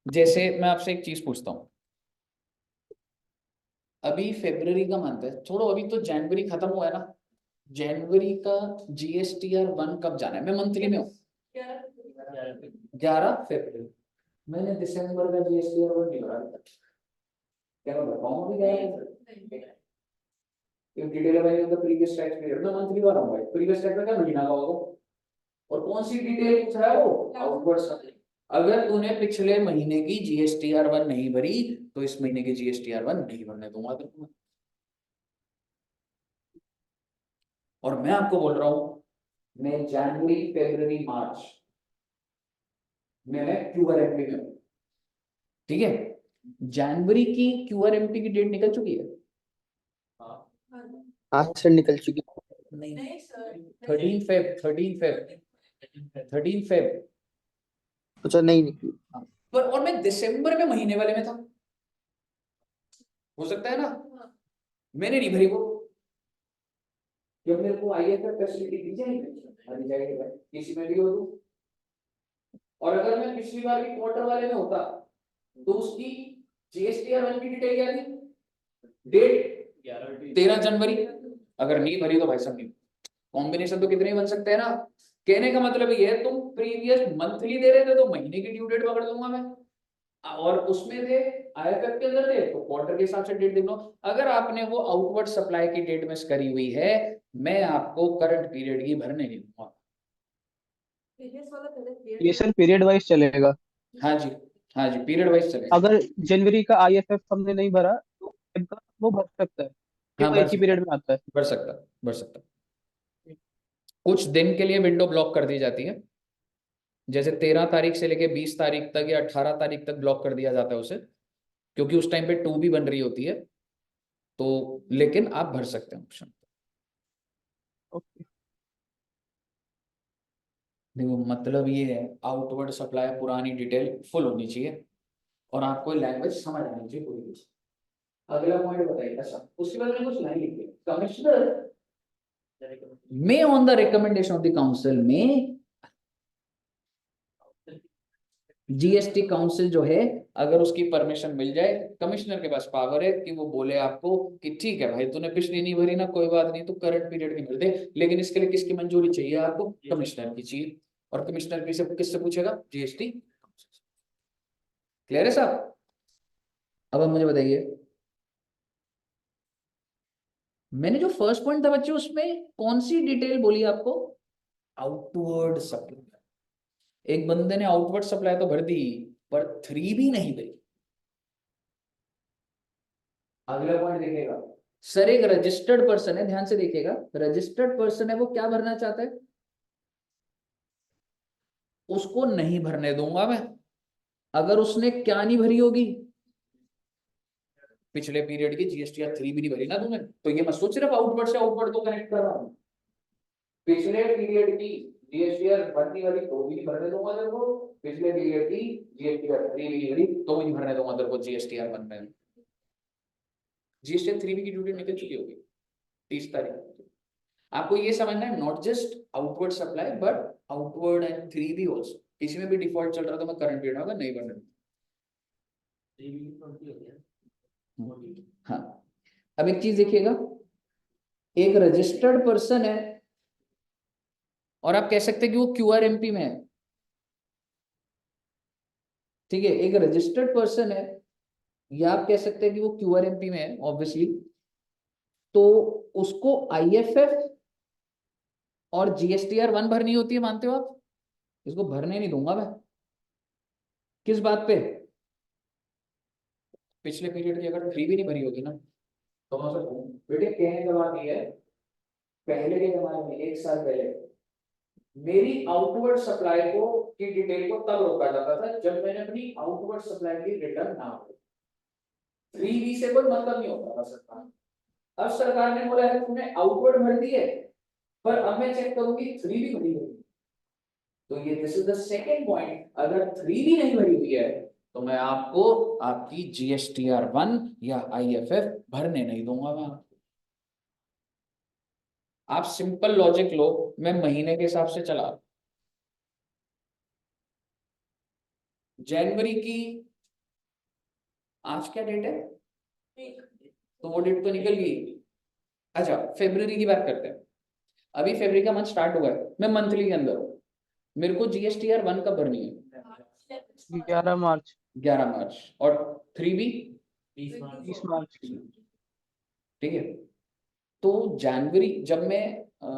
A: जैसे मैं आपसे एक चीज पूछता हूं, अभी फरवरी का मंथ है, छोड़ो अभी तो जनवरी खत्म हुआ है ना, जनवरी का GSTR 1 कब जाना है, मैं मंथली में हूँ 11 फरवरी, मैंने दिसंबर का GSTR 1 नहीं भरा, क्या मैं बताऊँ अभी क्या है? If detail of the previous tax period, मैं मंथली वाला हूँ भाई, प्रीवियस टैक्स में क्या महीना का होगा, और कौन सी डिटेल पूछ रहा है वो, आउटवर्ड सप्लाई। अगर तूने पिछले महीने की GSTR 1 नहीं भरी तो इस महीने की GSTR 1 नहीं भरने दूंगा तेरे को। और मैं आपको बोल रहा हूं, मैं जनवरी फरवरी मार्च में मैं QRMP में हूं, ठीक है। जनवरी की QRMP की डेट निकल चुकी है,
B: हाँ सर निकल चुकी।
A: नहीं,
D: नहीं सर
A: 13 फेब।
B: अच्छा नहीं निकली।
A: पर और मैं दिसंबर में महीने वाले में था, हो सकता है ना, मैंने नहीं भरी वो, जब मेरे को IFF फैसिलिटी दी जाएगी भाई, किसी में भी हो तो। और अगर मैं पिछली बार की क्वार्टर वाले में होता तो उसकी GSTR 1 की डिटेल क्या थी, डेट 13 जनवरी, अगर नहीं भरी तो भाई साहब नहीं। कॉम्बिनेशन तो कितने ही बन सकते हैं ना, कहने का मतलब ये है, तुम प्रीवियस मंथली दे रहे थे तो महीने की ड्यू डेट पकड़ लूंगा मैं, और उसमें थे IFF के अंदर थे तो क्वार्टर के हिसाब से डेट देख लो। अगर आपने वो आउटवर्ड सप्लाई की डेट मिस करी हुई है, मैं आपको करंट पीरियड की भरने नहीं दूंगा।
B: ये सर पीरियड वाइज चलेगा।
A: हाँ जी, हाँ जी, पीरियड वाइज चलेगा।
B: अगर जनवरी का IFF हमने नहीं भरा तो Feb का वो भर सकता है, कि
A: हाँ
B: वो
A: भर
B: एक ही
A: सकता
B: पीरियड में आता है।
A: भर सकता भर सकता। कुछ दिन के लिए विंडो ब्लॉक कर दी जाती है, जैसे 13 तारीख से लेके 20 तारीख तक या 18 तारीख तक ब्लॉक कर दिया जाता है उसे, क्योंकि उस टाइम पे 2 भी बन रही होती है, तो लेकिन आप भर सकते हैं ऑप्शन।
B: ओके।
A: देखो मतलब ये है, आउटवर्ड सप्लाई पुरानी डिटेल फुल होनी चाहिए और आपको लैंग्वेज समझ आनी चाहिए पूरी। अगला पॉइंट बताइए ऐसा, उसके बाद में कुछ नहीं लिखिए, कमिश्नर में on the recommendation of the council में, GST काउंसिल जो है अगर उसकी परमिशन मिल जाए, कमिश्नर के पास पावर है कि वो बोले आपको कि ठीक है भाई तूने पिछली नहीं भरी ना, कोई बात नहीं, तो करंट पीरियड की भर दे, लेकिन इसके लिए किसकी मंजूरी चाहिए आपको, कमिश्नर की चाहिए, और कमिश्नर की से किससे पूछेगा, GST। क्लियर है साहब। अब आप मुझे बताइए, मैंने जो फर्स्ट पॉइंट था बच्चे उसमें कौन सी डिटेल बोली आपको, आउटवर्ड सप्लाई। एक बंदे ने आउटवर्ड सप्लाई तो भर दी पर 3 भी नहीं भरी। अगला पॉइंट देखिएगा, सर एक रजिस्टर्ड पर्सन है, ध्यान से देखिएगा, रजिस्टर्ड पर्सन है, वो क्या भरना चाहता है, उसको नहीं भरने दूंगा मैं। अगर उसने क्या नहीं भरी होगी, पिछले पीरियड की GSTR 3 भी नहीं भरी ना तुमने, तो ये मत सोच, सिर्फ आउटवर्ड से आउटवर्ड को कनेक्ट कर रहा हूं, पिछले पीरियड की GSTR 1 नहीं भरी तो भी नहीं भरने दूंगा तेरे को, पिछले पीरियड की GSTR 3 भी नहीं भरी तो भी नहीं भरने दूंगा तेरे को GSTR 1 में। GSTR 3 की ड्यूटी निकल चुकी होगी 30 तारीख। आपको ये समझना है, not just outward supply but outward and 3B also. किसी में भी डिफॉल्ट चल रहा तो मैं करंट पीरियड होगा, नहीं बनने दूंगा। हाँ, अब एक चीज देखिएगा, एक रजिस्टर्ड पर्सन है और आप कह सकते हैं कि वो QRMP में है, ठीक है, एक रजिस्टर्ड पर्सन है या आप कह सकते हैं कि वो QRMP में है ऑब्वियसली, तो उसको IFF और GSTR 1 भरनी होती है, मानते हो आप? इसको भरने नहीं दूंगा मैं। किस बात पे? पिछले पीरियड की अगर 3 भी नहीं भरी होगी ना, तो मैं उसको बेटे कहने का बात ये है, पहले के जमाने में 1 साल पहले मेरी आउटवर्ड सप्लाई को की डिटेल को तब रोका जाता था जब मैंने अपनी आउटवर्ड सप्लाई की रिटर्न ना हो। 3B से कोई मतलब नहीं होता था सरकार। अब सरकार ने बोला है तुमने आउटवर्ड भर दी है, पर अब मैं चेक करूंगी 3B भरी हुई है। तो ये this is the second point, अगर 3B नहीं भरी हुई है तो मैं आपको आपकी GSTR 1 या IFF भरने नहीं दूंगा मैं। आप सिंपल लॉजिक लो, मैं महीने के हिसाब से चला, जनवरी की आज क्या डेट है, तो वो डेट तो निकल गई। अच्छा, फरवरी की बात करते हैं। अभी फरवरी का मंथ स्टार्ट हुआ है, मैं मंथली के अंदर हूँ, मेरे को GSTR 1 कब भरनी है?
B: 11 मार्च।
A: 11 मार्च। और 3B
B: 20 मार्च।
A: ठीक है। तो जनवरी जब मैं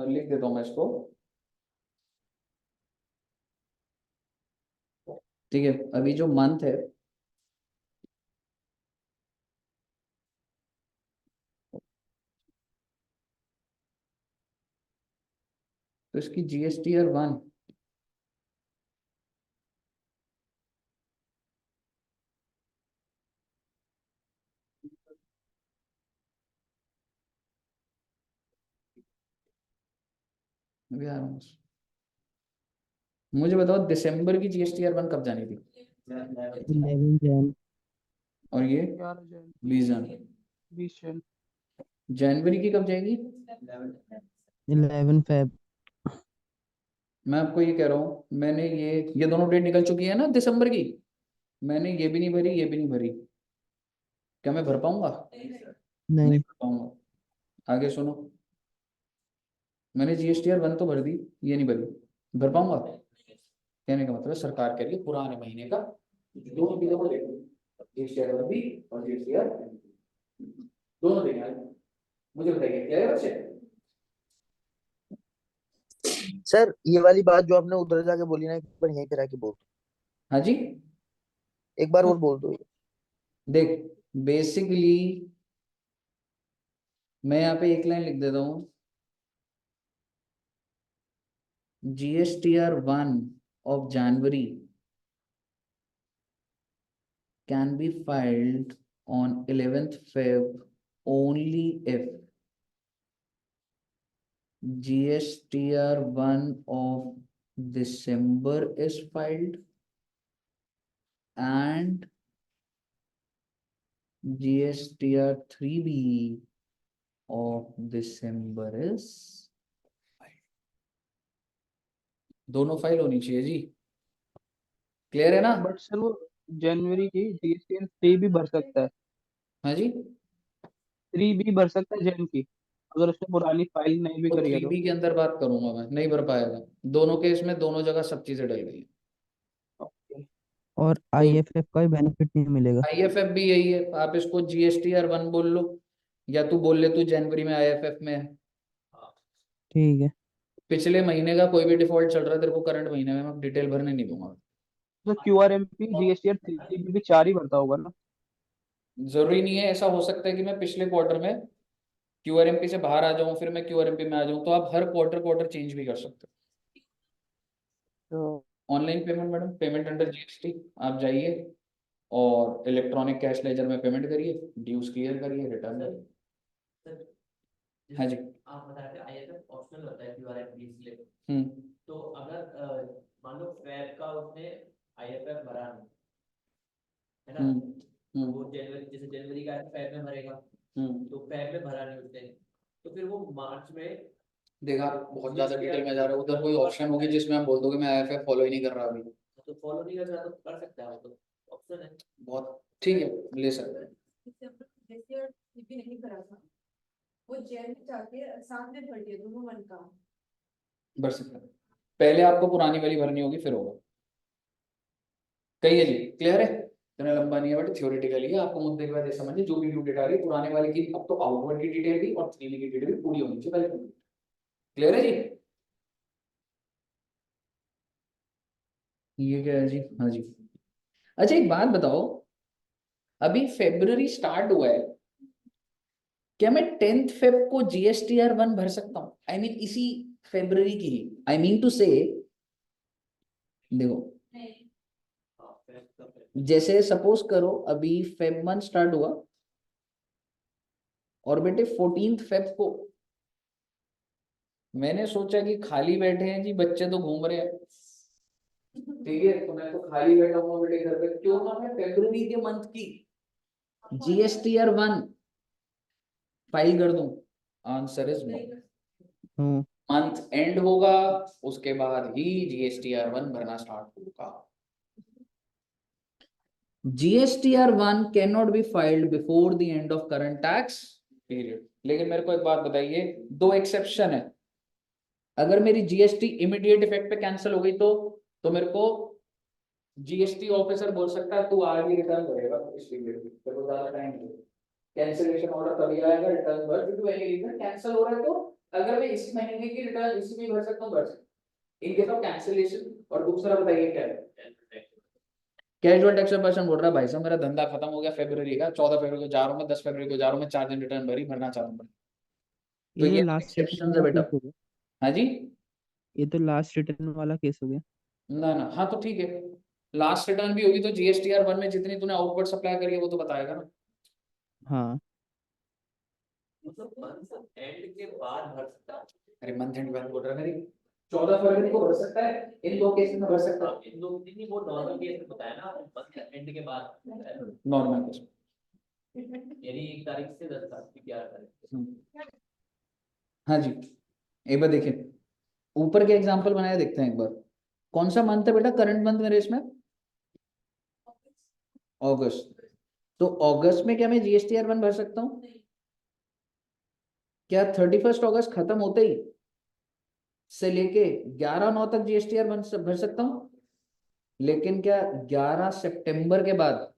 A: लिख देता हूं मैं इसको, ठीक है, अभी जो मंथ है तो इसकी GSTR 1 अभी आ रहा हूँ। मुझे बताओ दिसंबर की GSTR 1 कब जानी थी?
B: 11 जैन।
A: और ये
B: 11 जैन।
A: 20 जन।
B: 20 जैन।
A: जनवरी की कब जाएगी?
B: 11 फेब।
A: मैं आपको ये कह रहा हूँ, मैंने ये दोनों डेट निकल चुकी है ना दिसंबर की, मैंने ये भी नहीं भरी, ये भी नहीं भरी, क्या मैं भर पाऊंगा? नहीं
B: नहीं।
A: भर पाऊंगा। आगे सुनो, मैंने GSTR 1 तो भर दी, ये नहीं भरी, भर पाऊंगा? कहने का मतलब है सरकार कह रही है पुराने महीने का दोनों चीजों को देखो, GSTR 1 भी और GSTR दोनों देखना है। मुझे बताइए क्या है बच्चे?
B: सर ये वाली बात जो आपने उधर जाके बोली ना, एक बार यहीं पे आके बोल
A: हाँ जी।
B: एक बार और बोल दो ये।
A: देख, बेसिकली मैं यहाँ पे एक लाइन लिख देता हूँ, GSTR 1 of January can be filed on 11th Feb only if GSTR 1 of December is filed and GSTR 3B of December is filed। दोनों फाइल होनी चाहिए जी, क्लियर है ना?
B: बट सर वो जनवरी की GST 3 भी भर सकता है।
A: हाँ जी।
B: 3 भी भर सकता है जैन की, अगर उसने पुरानी फाइल नहीं भी
A: तो
B: करी है
A: थ्री
B: तो।
A: बी के अंदर बात करूंगा मैं, नहीं भर पाएगा। दोनों केस में दोनों जगह सब चीजें डल गई हैं।
B: ओके।
E: और
A: तो
E: IFF का भी बेनिफिट नहीं मिलेगा।
A: IFF भी यही है, आप इसको GSTR 1 बोल लो या तू बोल ले तू जनवरी में IFF में है।
E: ठीक है।
A: पिछले महीने का कोई भी डिफॉल्ट चल रहा है तेरे को करंट महीने में मैं डिटेल भरने नहीं दूंगा।
B: तो QRMP GST 3 भी 4 ही भरता होगा ना।
A: जरूरी नहीं है, ऐसा हो सकता है कि मैं पिछले क्वार्टर में QRMP से बाहर आ जाऊं फिर मैं QRMP में आ जाऊं, तो आप हर क्वार्टर क्वार्टर चेंज भी कर सकते
B: तो
A: हो। Online payment madam, payment under GST, आप जाइए और इलेक्ट्रॉनिक कैश लेजर में पेमेंट करिए, ड्यूज क्लियर करिए, रिटर्न करिए। हाँ जी।
C: आप बता रहे IFF ऑप्शनल होता है QRMP इसलिए।
A: हम्म।
C: तो अगर मान लो फैब का उसने IFF भरा नहीं, है ना, वो जनवरी, जैसे जनवरी का फैब में भरेगा, तो फैब में भरा नहीं उसने, तो फिर वो मार्च में
A: देखा, बहुत ज्यादा डिटेल में जा रहा है। उधर कोई ऑप्शन होगी जिसमें आप बोल दोगे मैं आईएफएफ फॉलो ही नहीं कर रहा अभी।
C: तो फॉलो नहीं कर रहा तो कर सकता है, वो तो ऑप्शन है।
A: बहुत ठीक है, ले सकते हैं।
D: जैसे सीपी नहीं करा था, वो जेल में जाके साथ में भर दिया दोनों वन का।
A: भर सकते हैं, पहले आपको पुरानी वाली भरनी होगी फिर होगा। कही है जी, क्लियर है? इतना लंबा नहीं है बट थ्योरेटिकली है, आपको मुद्दे के बाद ये समझिए जो भी ड्यू डेट आ रही है पुराने वाले की, अब तो आउटवर्ड की डिटेल भी और 3D की डिटेल भी पूरी होनी चाहिए पहले। क्लियर है जी? ये क्या है जी? हाँ जी। अच्छा एक बात बताओ, अभी फेब्रुवरी स्टार्ट हुआ है, क्या मैं 10th फेब को GSTR1 भर सकता हूँ? आई मीन इसी फेब्रुवरी की ही, आई मीन टू से, देखो
C: हाँ, फेब का फेब।
A: जैसे सपोज करो अभी फेब मंथ स्टार्ट हुआ और बेटे 14th फेब को मैंने सोचा कि खाली बैठे हैं जी बच्चे तो घूम रहे हैं, ठीक है, तो मैं तो खाली बैठा हूँ बेटे घर पे, क्यों ना मैं फेब्रुवरी के मंथ की GSTR1 फाइल कर दूं? Answer is no.
E: Hmm
A: month end होगा उसके बाद ही GSTR1 भरना स्टार्ट होगा। GSTR1 cannot be filed before the end of current tax period। लेकिन मेरे को एक बात बताइए, दो एक्सेप्शन है। अगर मेरी जीएसटी इमीडिएट इफेक्ट पे कैंसिल हो गई तो मेरे को जीएसटी ऑफिसर बोल सकता है तू आज ही रिटर्न करेगा इस पीरियड में, तेरे को ज्यादा टाइम नहीं। कैंसिलेशन ऑर्डर तभी आएगा रिटर्न भर, due to any reason cancel हो रहा है, तो अगर मैं इसी महीने की रिटर्न इसी में भर सकता हूँ भर सकता हूँ इन केस ऑफ कैंसिलेशन। और दूसरा बताइए क्या है? कैजुअल टैक्स पर्सन बोल रहा है भाई साहब मेरा धंधा खत्म हो गया फरवरी का, 14 फरवरी को जा रहा हूँ मैं, 10 फरवरी को जा रहा हूँ मैं, 4 दिन रिटर्न भरी भरना चाहता हूँ। तो
E: ये तो
A: ये
E: लास्ट रिटर्न
A: एक्सेप्शन है
E: वाला
A: बेटा।
E: केस हो गया।
A: हाँ जी,
E: ये तो लास्ट रिटर्न वाला केस हो गया।
A: ना ना, हाँ तो ठीक है, लास्ट रिटर्न भी होगी तो GSTR1 में जितनी तूने आउटवर्ड सप्लाई करी है वो तो बताएगा ना।
E: हाँ
C: मतलब मंथ एंड के बाद भर सकता है।
A: अरे मंथ एंड बोल रहा है मेरी, 14 फरवरी को भर सकता है, इन दो केस में भर सकता है।
C: इन दो नहीं, वो नॉर्मल केस में बताया ना, मंथ एंड के बाद
A: नॉर्मल केस।
C: यानी 1 तारीख से 10 तारीख की 11 तारीख।
A: हाँ जी, एक बार देखिए ऊपर के एग्जांपल बनाए देखते हैं एक बार। कौन सा मंथ है बेटा करंट मंथ मेरे इसमें? अगस्त। तो अगस्त में क्या मैं GSTR1 भर सकता हूँ? क्या 31 अगस्त खत्म होते ही से लेके 11/9 तक GSTR1 भर सकता हूँ? लेकिन क्या 11 सितंबर के बाद,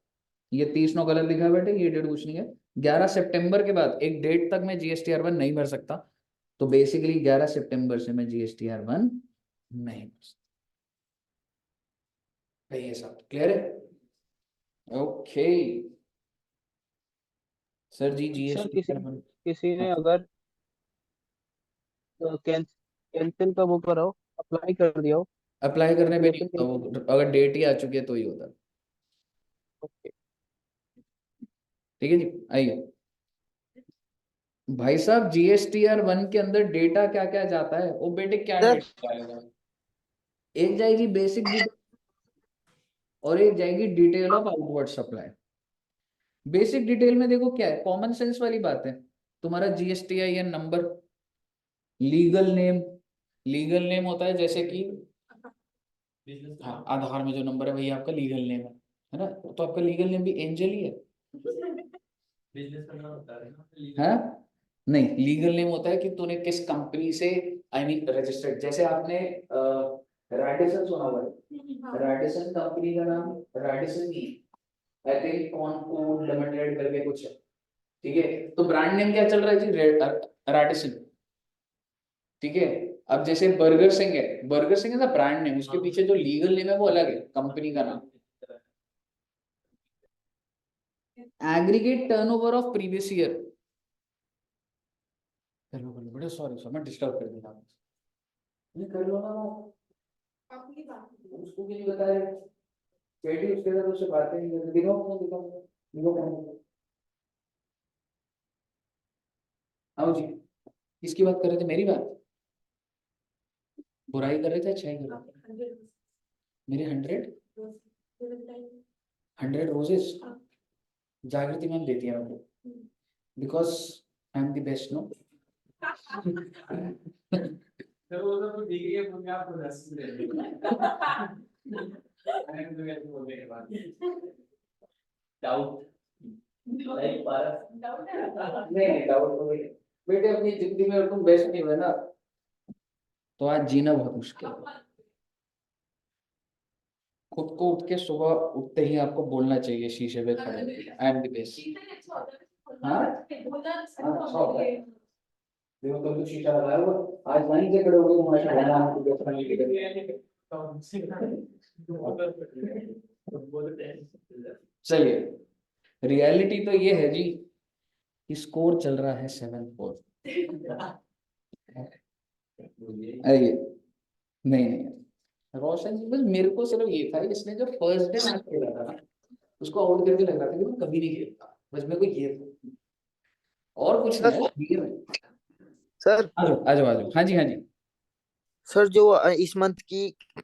A: ये 30/9 गलत लिखा है बेटे, ये डेट कुछ नहीं है, 11 सितंबर के बाद एक डेट तक मैं GSTR1 नहीं भर सकता। तो बेसिकली 11 सितंबर से मैं GSTR1 नहीं भर सकता। ये सब क्लियर है? ओके सर जी,
E: सर किसी
A: GSTR1
E: किसी ने अगर कैंसिल का वो करा हो, अप्लाई कर दिया हो,
A: अप्लाई करने पे नहीं
E: एप्लीकेशन
A: होता वो, अगर डेट ही आ चुकी है तो ही होता है।
E: ओके।
A: ठीक है जी, आइए भाई साहब, GSTR1 के अंदर डेटा क्या क्या जाता है? वो बेटे क्या
B: सर
A: डेटा जाएगा? एक जाएगी बेसिक डिटेल और एक जाएगी detail of outward supply. Basic detail में देखो क्या है, कॉमन सेंस वाली बात है, तुम्हारा GSTIN number, legal name, legal name होता है जैसे कि
C: बिजनेस
A: हाँ आधार में जो नंबर है वही आपका लीगल नेम है ना? तो आपका लीगल नेम भी एंजल ही है।
C: बिजनेस करना होता है ना
A: हाँ नहीं, लीगल नेम होता है कि तूने किस कंपनी से, आई मीन रजिस्टर्ड, जैसे आपने रैडिसन सुना हुआ है, रैडिसन कंपनी का नाम रैडिसन ही, आई थिंक कॉनकोड लिमिटेड करके कुछ है, ठीक है, तो ब्रांड नेम क्या चल रहा है जी? रैडिसन। ठीक है, अब जैसे बर्गर सिंह है, बर्गर सिंह है ब्रांड नेम, उसके पीछे जो लीगल नेम है वो अलग है, कंपनी का नाम। Aggregate turnover of previous year, चलो बोलो बड़े सॉरी सर मैं डिस्टर्ब कर दिया, ये कर लो ना,
D: अपनी बात
A: उसको भी नहीं बताया, बेटी उसके साथ उससे बातें नहीं करती, दिखाओ दिखाओ दिखाओ, आओ जी, किसकी बात कर रहे थे? मेरी बात? बुराई कर रहे थे, अच्छाई कर रहे थे? मेरे 100 रोजेस जागृति मैम देती है हमको, because I am the best no.
C: तो वो तो दिख रही है मुझे आपको 10 दे बोलने के बाद डाउट नहीं पारस
A: नहीं डाउट तो नहीं बेटे, अपनी जिंदगी में तुम बेस्ट नहीं हुए ना तो आज जीना बहुत मुश्किल है। खुद को उठ के सुबह उठते ही आपको बोलना चाहिए शीशे पे खड़े, आई एम द बेस्ट। हाँ अच्छा होता है। देखो तुम तो शीशा लगाया हुआ, आज वहीं से खड़े हो गए माशा अल्लाह, आपको बेस्ट बनाने के लिए। चलिए, रियलिटी तो ये है जी कि स्कोर चल रहा है 7-4। आइए, नहीं रोशन जी, बस मेरे को सिर्फ ये था, इसने जो फर्स्ट डे मैच खेला था ना उसको आउट करके लग रहा था कि मैं कभी नहीं खेलता, बस मेरे को ये था और कुछ नहीं है। ये है।
E: सर
A: आ जाओ आ जाओ आ जाओ, हाँ जी हाँ जी।
E: सर जो इस मंथ की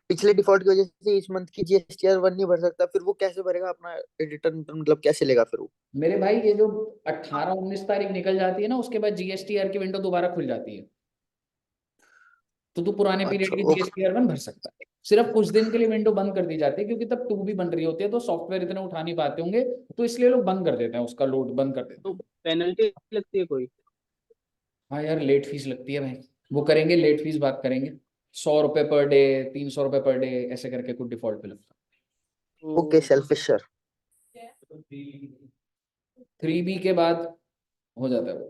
E: पिछले डिफॉल्ट की वजह से इस मंथ की जीएसटीआर 1 नहीं भर सकता, फिर वो कैसे भरेगा अपना रिटर्न? मतलब कैसे लेगा फिर वो?
A: मेरे भाई ये जो 18-19 तारीख निकल जाती है ना, उसके बाद जीएसटीआर की विंडो दोबारा खुल जाती है, तो तू पुराने पीरियड
E: अच्छा
A: की
E: ओके।
A: जीएसटीआर 1 भर सकता है। सिर्फ कुछ दिन के लिए विंडो बंद कर दी जाती है क्योंकि तब 2 भी बन रही होती है, तो सॉफ्टवेयर इतना उठा नहीं पाते होंगे, तो इसलिए लोग बंद कर देते हैं, उसका लोड बंद कर देते
E: तो
A: हैं।
E: पेनल्टी लगती है कोई?
A: हाँ यार, लेट फीस लगती है भाई, वो करेंगे लेट फीस, बात करेंगे। 100 रुपए पर डे, 300 रुपए पर डे, ऐसे करके कुछ डिफॉल्ट पे लगता
E: ओके सेल्फिश सर।
A: है। 3B के बाद हो जाता है वो,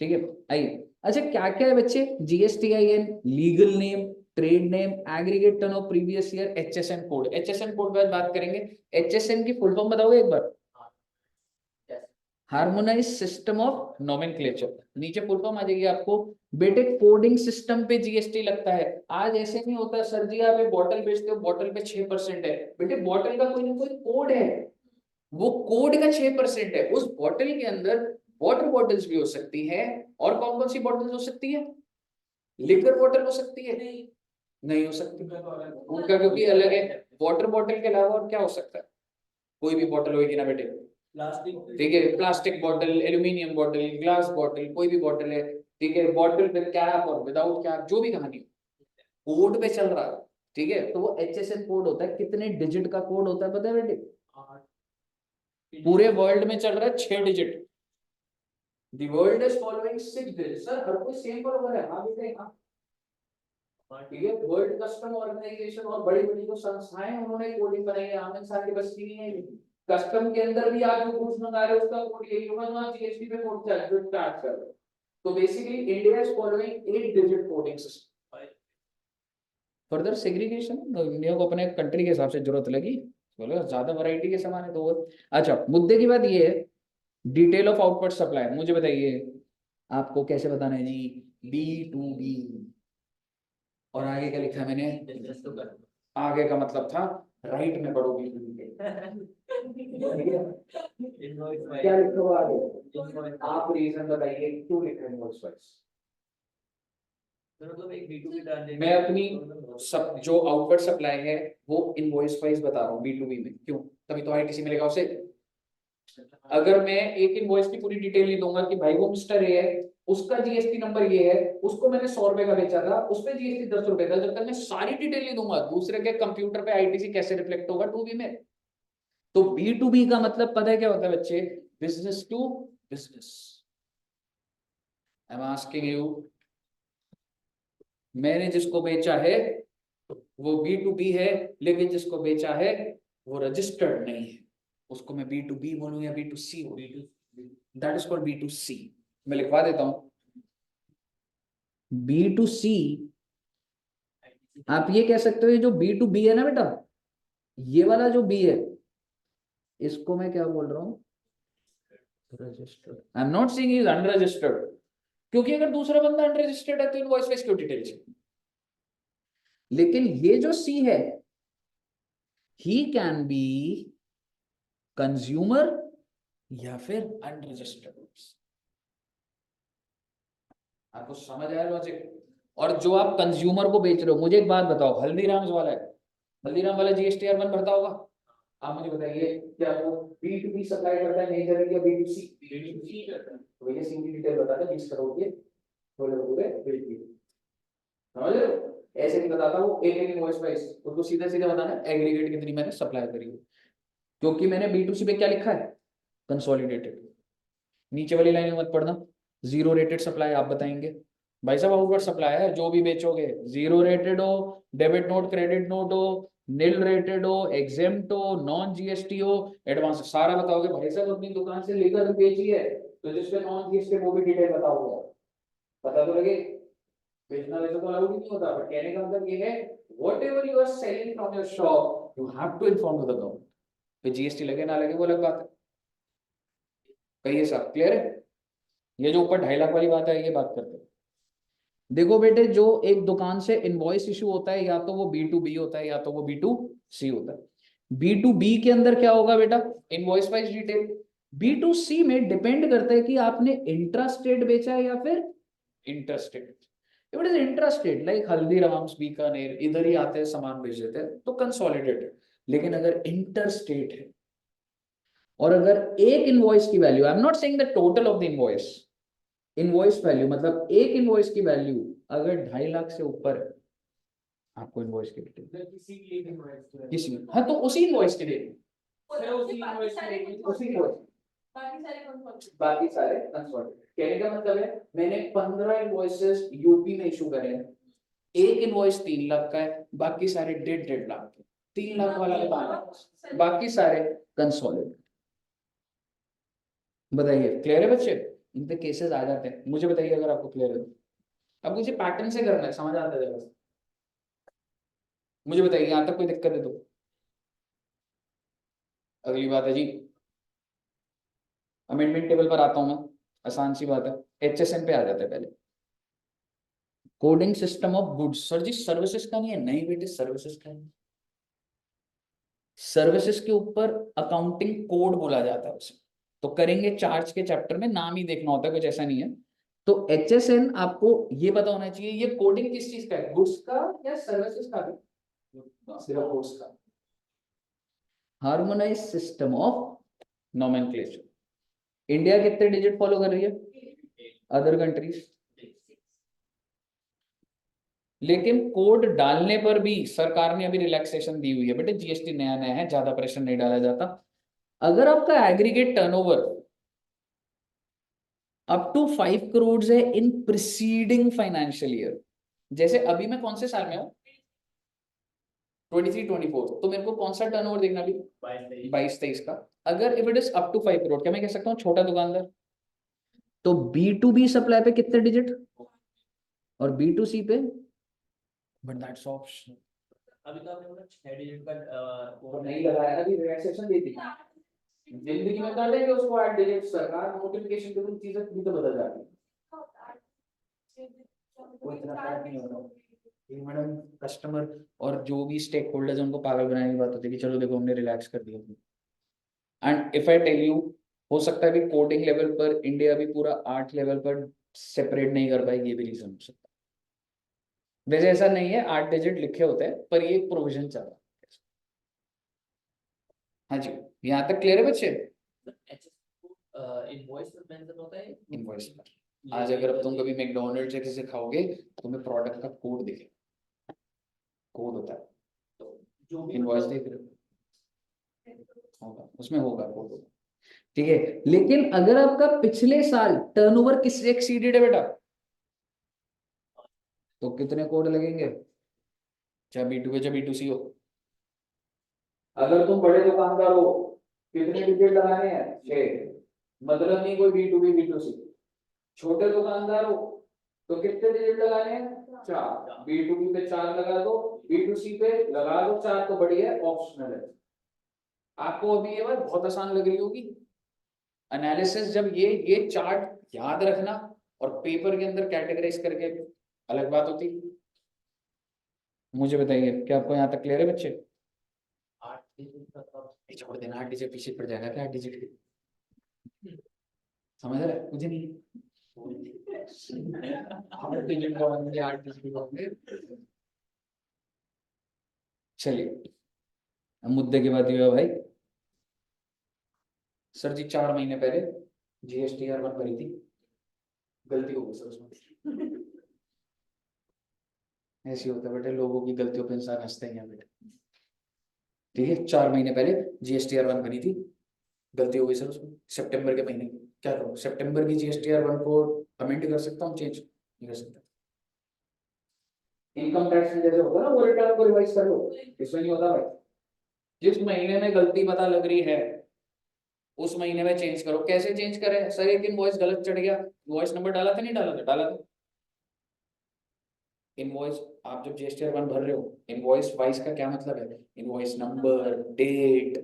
A: ठीक है। आइए, अच्छा क्या क्या है बच्चे, GSTIN, legal name, trade name, aggregate turn of previous year, HSN code. HSN code बाद बात करेंगे। HSN की फुल फॉर्म बताओगे एक बार? Harmonise system of nomenclature. नीचे फुल फॉर्म आ जाएगी आपको। बेटे कोडिंग सिस्टम पे जीएसटी लगता है। आज ऐसे नहीं होता सर जी, आप एक बॉटल बेचते हो, बॉटल पे 6% है। बेटे बॉटल का कोई ना कोई कोड है, वो कोड का 6% है। उस बॉटल के अंदर वाटर बॉटल्स भी हो सकती है, और कौन कौन सी बॉटल्स हो सकती है? लिक्विड बॉटल हो सकती है, नहीं हो सकती उनका, क्योंकि अलग है। वाटर बॉटल के अलावा और क्या हो सकता है? कोई भी बॉटल होगी ना बेटे,
C: प्लास्टिक
A: ठीक है, plastic bottle, aluminium bottle, glass bottle, कोई भी बॉटल है, ठीक है। बॉटल विद कैप और विदाउट कैप, जो भी कहानी हो, कोड पे चल रहा है, ठीक है। तो वो HSN कोड होता है। कितने डिजिट का कोड होता है पता है बेटे? पूरे वर्ल्ड में चल रहा है 6 digit. The world is following 6 digits। Sir हर कोई सेम बराबर है, हाँ बेटे हाँ, ठीक है। वर्ल्ड कस्टम ऑर्गेनाइजेशन और बड़ी बड़ी जो संस्थाएं हैं, उन्होंने कोडिंग बनाई है, आम इंसान की बस की नहीं है। कस्टम के अंदर भी आप जो गुड्स मंगा रहे हो उसका कोड यही होगा जो आप जीएसटी पे कोड स्टार्ट कर रहे हो। तो basically India is following 8 digit coding system. Further segregation, तो इंडिया को अपने कंट्री के हिसाब से जरूरत लगी, बोलो ज्यादा वैरायटी के सामान है तो वो। अच्छा, मुद्दे की बात ये है, डिटेल ऑफ आउटपुट सप्लाई। मुझे बताइए आपको कैसे बताना है जी? B2B। और आगे क्या लिखा है मैंने?
C: बिजनेस तो कर
A: आगे का मतलब था राइट में पढ़ो B2B के। क्या लिखा हुआ आगे? आप रीजन बताइए क्यों लिख रहे हैं इनवॉइस वाइज।
C: मतलब एक B2B ट्रांजैक्शन
A: मैं अपनी सब जो आउटपुट सप्लाई है वो इनवॉइस वाइज बता रहा हूँ B2B में, क्यों? तभी तो ITC मिलेगा उसे। अगर मैं एक इनवॉइस की पूरी डिटेल नहीं दूंगा कि भाई वो मिस्टर ए है, उसका जीएसटी नंबर ये है, उसको मैंने 100 रुपए का बेचा था, उस पर जीएसटी 10 रुपए था, जब तक मैं सारी डिटेल नहीं दूंगा दूसरे के कंप्यूटर पे आईटीसी कैसे रिफ्लेक्ट होगा 2B में? तो B2B का मतलब पता है क्या होता है बच्चे? Business to business. I am asking you, मैंने जिसको बेचा है वो B2B है, लेकिन जिसको बेचा है वो रजिस्टर्ड नहीं है, उसको मैं B2B बोलूं या B2C बोलूं? That is called B2C। मैं लिखवा देता हूं, B2C। आप ये कह सकते हो ये जो B2B है ना बेटा, ये वाला जो B है, इसको मैं क्या बोल रहा हूं? Registered. I am not saying he is unregistered, क्योंकि अगर दूसरा बंदा अनरजिस्टर्ड है तो इनवॉइस वाइज क्यों डिटेल चाहिए? लेकिन ये जो C है, ही कैन बी कंज्यूमर या फिर अनरजिस्टर्ड। आपको समझ आया लॉजिक? और जो आप कंज्यूमर को बेच रहे हो, मुझे एक बात बताओ, हल्दीराम्स वाला है, हल्दीराम वाला GSTR 1 भरता होगा? आप मुझे बताइए क्या वो B2B सप्लाई करता है मेजर या B2C? B2C करता है। तो भैया सीधी डिटेल बता दे 20 करोड़ के पूरे पूरे बिल की, समझ रहे हो? ऐसे नहीं बताता वो एक एक इनवॉइस वाइज, उसको सीधे सीधे बताना है एग्रीगेट कितनी मैंने सप्लाई करी है, क्योंकि मैंने B2C पे क्या लिखा है, कंसोलिडेटेड। नीचे वाली लाइन में मत पढ़ना, जीरो रेटेड सप्लाई आप बताएंगे भाई साहब, आउटवर्ड सप्लाई है जो भी बेचोगे, जीरो रेटेड हो, डेबिट नोट क्रेडिट नोट हो, नील रेटेड हो, एग्जेम्प्ट हो, नॉन जीएसटी हो, एडवांस, सारा बताओगे भाई साहब। अपनी दुकान से लेकर बेची है तो जिसपे नॉन जीएसटी वो भी डिटेल बताओगे, पता तो लगे। बेचना वैसे तो अलाउड नहीं होता, बट कहने का मतलब ये है whatever you are selling from your shop you have to inform to the government. फिर जीएसटी लगे ना लगे वो अलग बात है। कहिए साहब, क्लियर है? ये जो ऊपर 2.5 लाख वाली बात है ये बात करते हैं। देखो बेटे, जो एक दुकान से इनवॉइस इशू होता है या तो वो B2B होता है या तो वो B2C होता है। B2B के अंदर क्या होगा बेटा, इनवॉइस वाइज डिटेल। B2C में डिपेंड करता है कि आपने इंट्रास्टेट बेचा है या फिर interstate. If it is intrastate like Haldiram's, Bikaner, इधर ही आते हैं सामान बेच देते हैं तो कंसोलिडेटेड। लेकिन अगर इंटरस्टेट है और अगर एक इनवॉइस की value, I am not saying the total of the invoice, invoice value मतलब एक इनवॉइस की वैल्यू अगर 2.5 लाख से ऊपर है, आपको इनवॉइस की डिटेल किसी, हाँ तो उसी इनवॉइस के लिए, उसी invoice, बाकी सारे कंसोलिडेटेड। कहने का मतलब है मैंने 15 इनवॉइसेस यूपी में इशू करे हैं, एक इनवॉइस 3 लाख का है, बाकी सारे 1.5 लाख के, 3 लाख वाला बताना, बाकी सारे कंसोलिडेटेड। बताइए क्लियर है बच्चे? इन पे केसेस आ जाते हैं, मुझे बताइए अगर आपको क्लियर है। अब मुझे पैटर्न से करना है, समझ आता है जरा सा? मुझे बताइए यहाँ तक कोई दिक्कत है तो। अगली बात है जी, अमेंडमेंट टेबल पर आता हूं मैं, आसान सी बात है, HSN पे आ जाता है पहले। Coding system of goods, sir ji services का नहीं है, नहीं बेटे सर्विसेज का है। सर्विसेज के ऊपर अकाउंटिंग कोड बोला जाता है उसे, तो करेंगे चार्ज के चैप्टर में, नाम ही देखना होता है, कुछ ऐसा नहीं है। तो HSN आपको ये पता होना चाहिए ये कोडिंग किस चीज का है, गुड्स का या सर्विसेज का? सिर्फ गुड्स का। Harmonise system of nomenclature. India कितने डिजिट फॉलो कर रही है, अदर कंट्रीज? लेकिन कोड डालने पर भी सरकार ने अभी रिलैक्सेशन दी हुई है बेटे, जीएसटी नया नया है, ज्यादा प्रेशर नहीं डाला जाता। अगर आपका aggregate turnover up to 5 crore है इन प्रीसीडिंग फाइनेंशियल ईयर, जैसे अभी मैं कौन से साल में हूं, 23-24, तो मेरे को कौन सा टर्नओवर देखना भी, 22-23 का। अगर if it is up to 5 crore, क्या मैं कह सकता हूँ छोटा दुकानदार? तो B2B सप्लाई पे कितने डिजिट और B2C पे, बट दैट्स ऑप्शन।
C: अभी तो आपने बोला 6 डिजिट का
A: और नहीं लगाया, अभी रिलैक्सेशन दी थी, जिंदगी में कर लेंगे उसको 8 डिजिट, सरकार नोटिफिकेशन के थ्रू चीजें भी तो बदल जाती है, कोई इतना फर्क नहीं होता। मैडम कस्टमर और जो भी स्टेक होल्डर्स उनको पागल बनाने की बात होती है कि चलो देखो हमने रिलैक्स कर दिया। And if I tell you, हो सकता है कि कोडिंग लेवल पर इंडिया भी पूरा 8 लेवल पर सेपरेट नहीं कर पाएगी, ये भी रीजन हो सकता है। वैसे ऐसा नहीं है, 8 डिजिट लिखे होते हैं पर ये प्रोविजन चल रहा है। हाँ जी, यहाँ तक क्लियर है बच्चे?
C: इनवॉइस पर मेंशन होता है,
A: इनवॉइस पर आज अगर तुम कभी मैकडोनल्ड से किसी खाओगे तुम्हें प्रोडक्ट का कोड दिखेगा, कोड होता है,
C: तो जो भी
A: इनवॉइस देख रहे हो होगा, उसमें होगा कोड होगा, ठीक है। लेकिन अगर आपका पिछले साल टर्नओवर किससे एक्सीडेड है बेटा, तो कितने कोड लगेंगे, चाहे B2B चाहे B2C हो। अगर तुम बड़े दुकानदार हो कितने डिजिट लगाने हैं, 6, मतलब नहीं कोई B2B B2C। छोटे दुकानदार हो तो कितने डिजिट लगाने हैं, 4, B2B पे 4 लगा दो, B2C पे लगा दो 4, तो बढ़िया ऑप्शनल है। आपको अभी ये बात बहुत आसान लग रही होगी, एनालिसिस जब ये चार्ट याद रखना और पेपर के अंदर कैटेगराइज करके अलग बात होती। मुझे बताइए क्या आपको यहाँ तक क्लियर है बच्चे?
C: 8 डिजिट का तो
A: छोड़ देना, 8 डिजिट पीछे पड़ जाएगा क्या, 8 डिजिट समझ रहे हैं? मुझे नहीं 8 डिजिट का होंगे, 8 डिजिट का होंगे। चलिए अब मुद्दे की बात हुआ भाई, सर जी 4 महीने पहले GST R1 भरी थी, गलती हो गई सर उसमें। ऐसे होता है बेटे, लोगों की गलतियों पे इंसान हंसते हैं बेटे। ठीक है, 4 महीने पहले GSTR 1 बनी थी, गलती हो गई सर उसमें सितंबर के महीने की, क्या करूँ? सितंबर की GSTR 1 को अमेंड कर सकता हूँ, चेंज नहीं कर सकता। इनकम टैक्स में जैसे होता है ना, वो रिटर्न को रिवाइज कर लो, इसमें नहीं होता भाई। जिस महीने में गलती पता लग रही है उस महीने में चेंज करो। कैसे चेंज करें सर? एक इनवॉइस गलत चढ़ गया, इनवॉइस नंबर डाला था, नहीं डाला था? डाला था। इनवॉइस आप जब GSTR 1 भर रहे हो, इनवॉइस वाइज का क्या मतलब है? Invoice number, date,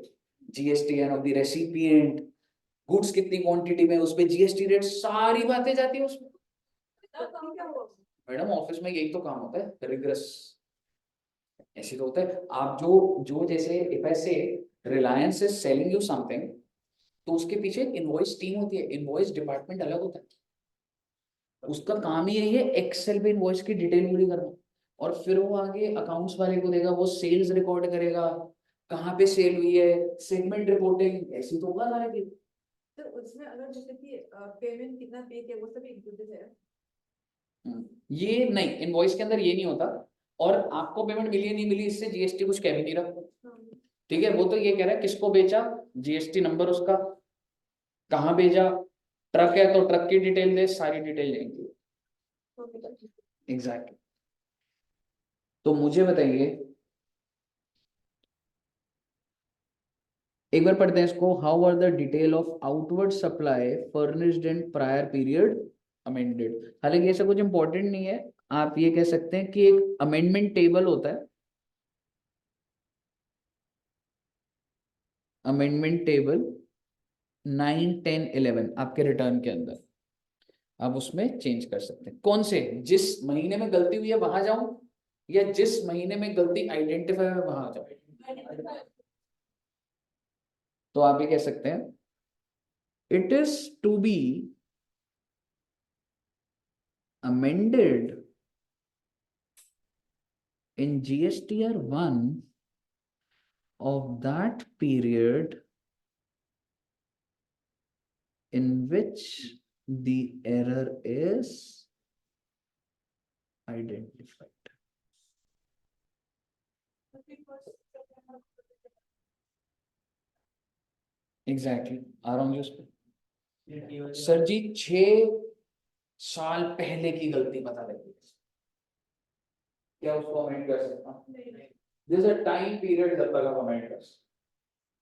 A: GSTN of the recipient, goods कितनी क्वांटिटी में, उस पे GST रेट, सारी बातें जाती है उसमें। मैडम ऑफिस में यही तो काम होता है, रिग्रेस। ऐसे तो होता है। आप जो जो जैसे इफ आई से Reliance is selling you something, तो उसके पीछे इनवॉइस टीम होती है, इनवॉइस डिपार्टमेंट अलग होता है। उसका काम ही यही है एक्सेल पे इनवॉइस की डिटेल पूरी करना, और फिर वो आगे अकाउंट्स वाले को देगा, वो सेल्स रिकॉर्ड करेगा, कहाँ पे सेल हुई है, सेगमेंट रिपोर्टिंग, ऐसी तो होगा सारी चीज।
D: तो उसमें अगर जैसे कि पेमेंट कितना पे किया वो सब इंक्लूडेड है।
A: ये नहीं, इनवॉइस के अंदर ये नहीं होता। और आपको पेमेंट मिली है नहीं मिली, इससे GST कुछ कह भी नहीं रहा। ठीक है, वो तो ये कह रहा है किसको बेचा, GST नंबर उसका, कहाँ भेजा, ट्रक है तो ट्रक की डिटेल दे, सारी डिटेल देंगे। एग्जैक्टली। तो मुझे बताइए, एक बार पढ़ते हैं इसको। How are the detail of outward supply furnished in prior period amended. हालांकि ऐसा कुछ इंपॉर्टेंट नहीं है, आप ये कह सकते हैं कि एक अमेंडमेंट टेबल होता है, अमेंडमेंट टेबल 9, 10, 11 आपके रिटर्न के अंदर आप उसमें चेंज कर सकते हैं। कौन से? जिस महीने में गलती हुई है वहां जाऊं, या जिस महीने में गलती आइडेंटिफाई है वहां जाऊं? तो आप ये कह सकते हैं it is to be amended in GSTR 1 of that period in which the error is identified. Exactly. आ रहा हूँ जी उस पे। सर जी 6 साल पहले की गलती पता लगी, क्या उसको अमेंड कर सकता हूँ? There's a time period जब तक आप अमेंड कर सकते।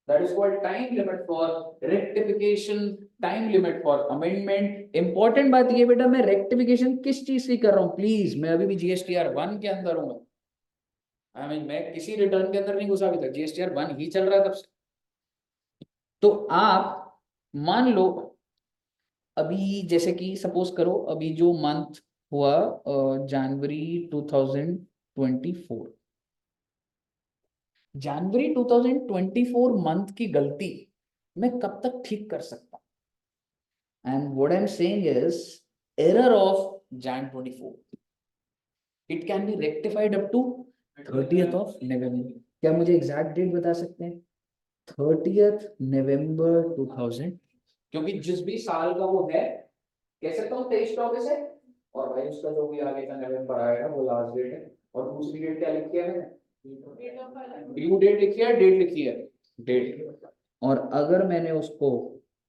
A: That is called time limit for rectification, time limit for amendment. Important बात ये बेटा, मैं rectification किस चीज की कर रहा हूँ? प्लीज, मैं अभी भी GSTR 1 के अंदर हूँ। मैं किसी रिटर्न के अंदर नहीं घुसा अभी तक, GSTR 1 ही चल रहा है तब से। तो आप मान लो अभी, जैसे कि सपोज करो अभी जो मंथ हुआ जनवरी 2024, जनवरी 2024 मंथ की गलती मैं कब तक ठीक कर सकता हूं? And what I'm saying is error of Jan 24. It can be rectified up to 30th of November. क्या मुझे एग्जैक्ट डेट बता सकते हैं? 30th November 2000, क्योंकि जिस भी साल का वो है, कह सकता हूँ 23 है, और भाई उसका जो भी आगे का नवंबर आएगा वो लास्ट डेट है। और दूसरी डेट क्या लिखी है मैंने? ड्यू डेट लिखी है, डेट लिखी है, डेट। और अगर मैंने उसको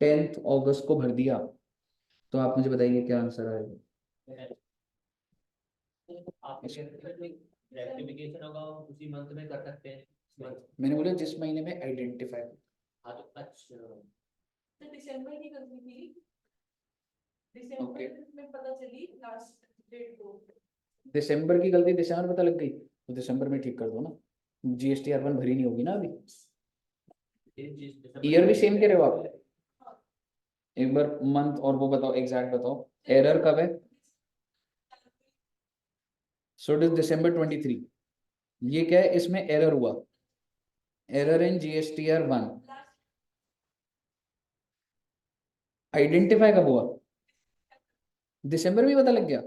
A: 10th अगस्त को भर दिया, तो आप मुझे बताइए क्या आंसर आएगा?
C: रेक्टिफिकेशन होगा उसी मंथ में कर सकते हैं।
A: मैंने बोला जिस महीने में आइडेंटिफाई।
C: हाँ तो अच्छा,
D: तो दिसंबर की गलती थी, दिसंबर में पता चली लास्ट डेट को।
A: दिसंबर की गलती दिसंबर में पता लग गई तो दिसंबर में ठीक कर दो ना, GSTR 1 भरी नहीं होगी ना अभी। ईयर भी सेम कह रहे हो आप? एक बार मंथ और वो बताओ, एग्जैक्ट बताओ, एरर कब है? So it is December 23। ये क्या है? इसमें एरर हुआ, एरर इन GSTR 1। आइडेंटिफाई कब हुआ? दिसंबर में पता लग गया।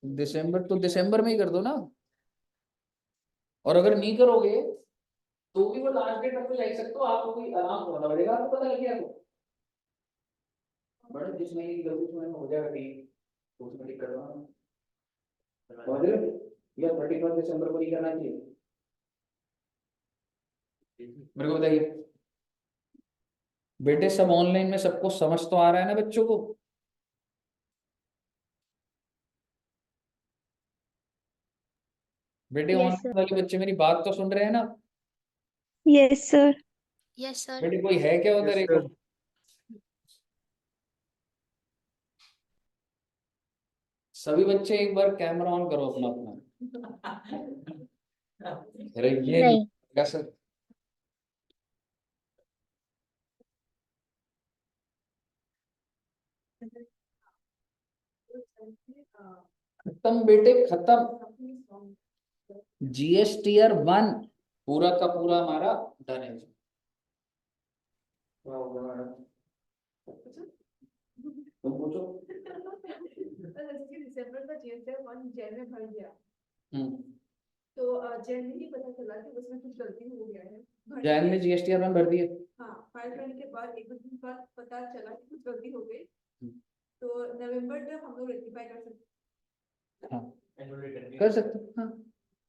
A: दिसंबर तो दिसंबर में ही कर दो ना, और अगर नहीं करोगे तो भी वो लास्ट डेट तक तो जा सकते हो, आपको कोई आराम करना पड़ेगा, आपको पता लग गया तो। बड़ा जिस महीने की गलती उसमें हो जाएगा ठीक, तो उसमें टिक करवाना समझ रहे हो? या 31 दिसंबर को नहीं करना चाहिए? मेरे को बताइए बेटे, सब ऑनलाइन में सबको समझ तो आ रहा है ना बच्चों को? बेटे
F: Yes,
A: ऑनलाइन
F: sir.
A: वाले बच्चे मेरी बात तो सुन रहे हैं ना?
F: Yes, sir.
G: Yes, sir.
A: बेटे कोई है क्या उधर?
E: Yes,
A: एक
E: sir.
A: सभी बच्चे एक बार कैमरा ऑन करो अपना अपना। अरे ये
F: नहीं।
A: क्या सर? खत्म बेटे खत्म। GSTR 1 पूरा का पूरा हमारा डन है। क्या होगा मैडम? तुम पूछो।
D: दिसंबर का GSTR 1 जैन में भर गया,
A: हम्म,
D: तो जैन में ही पता चला कि उसमें कुछ गलती हो गया है।
A: जैन में GSTR 1 भर दिए।
D: हाँ, फाइल करने के बाद एक दो दिन बाद पता चला कि कुछ गलती हो गई,
A: हम्म।
D: तो नवंबर तक हम लोग रेक्टिफाई कर सकते
A: हाँ
C: एनुअल रिटर्न
A: कर सकते हो, हाँ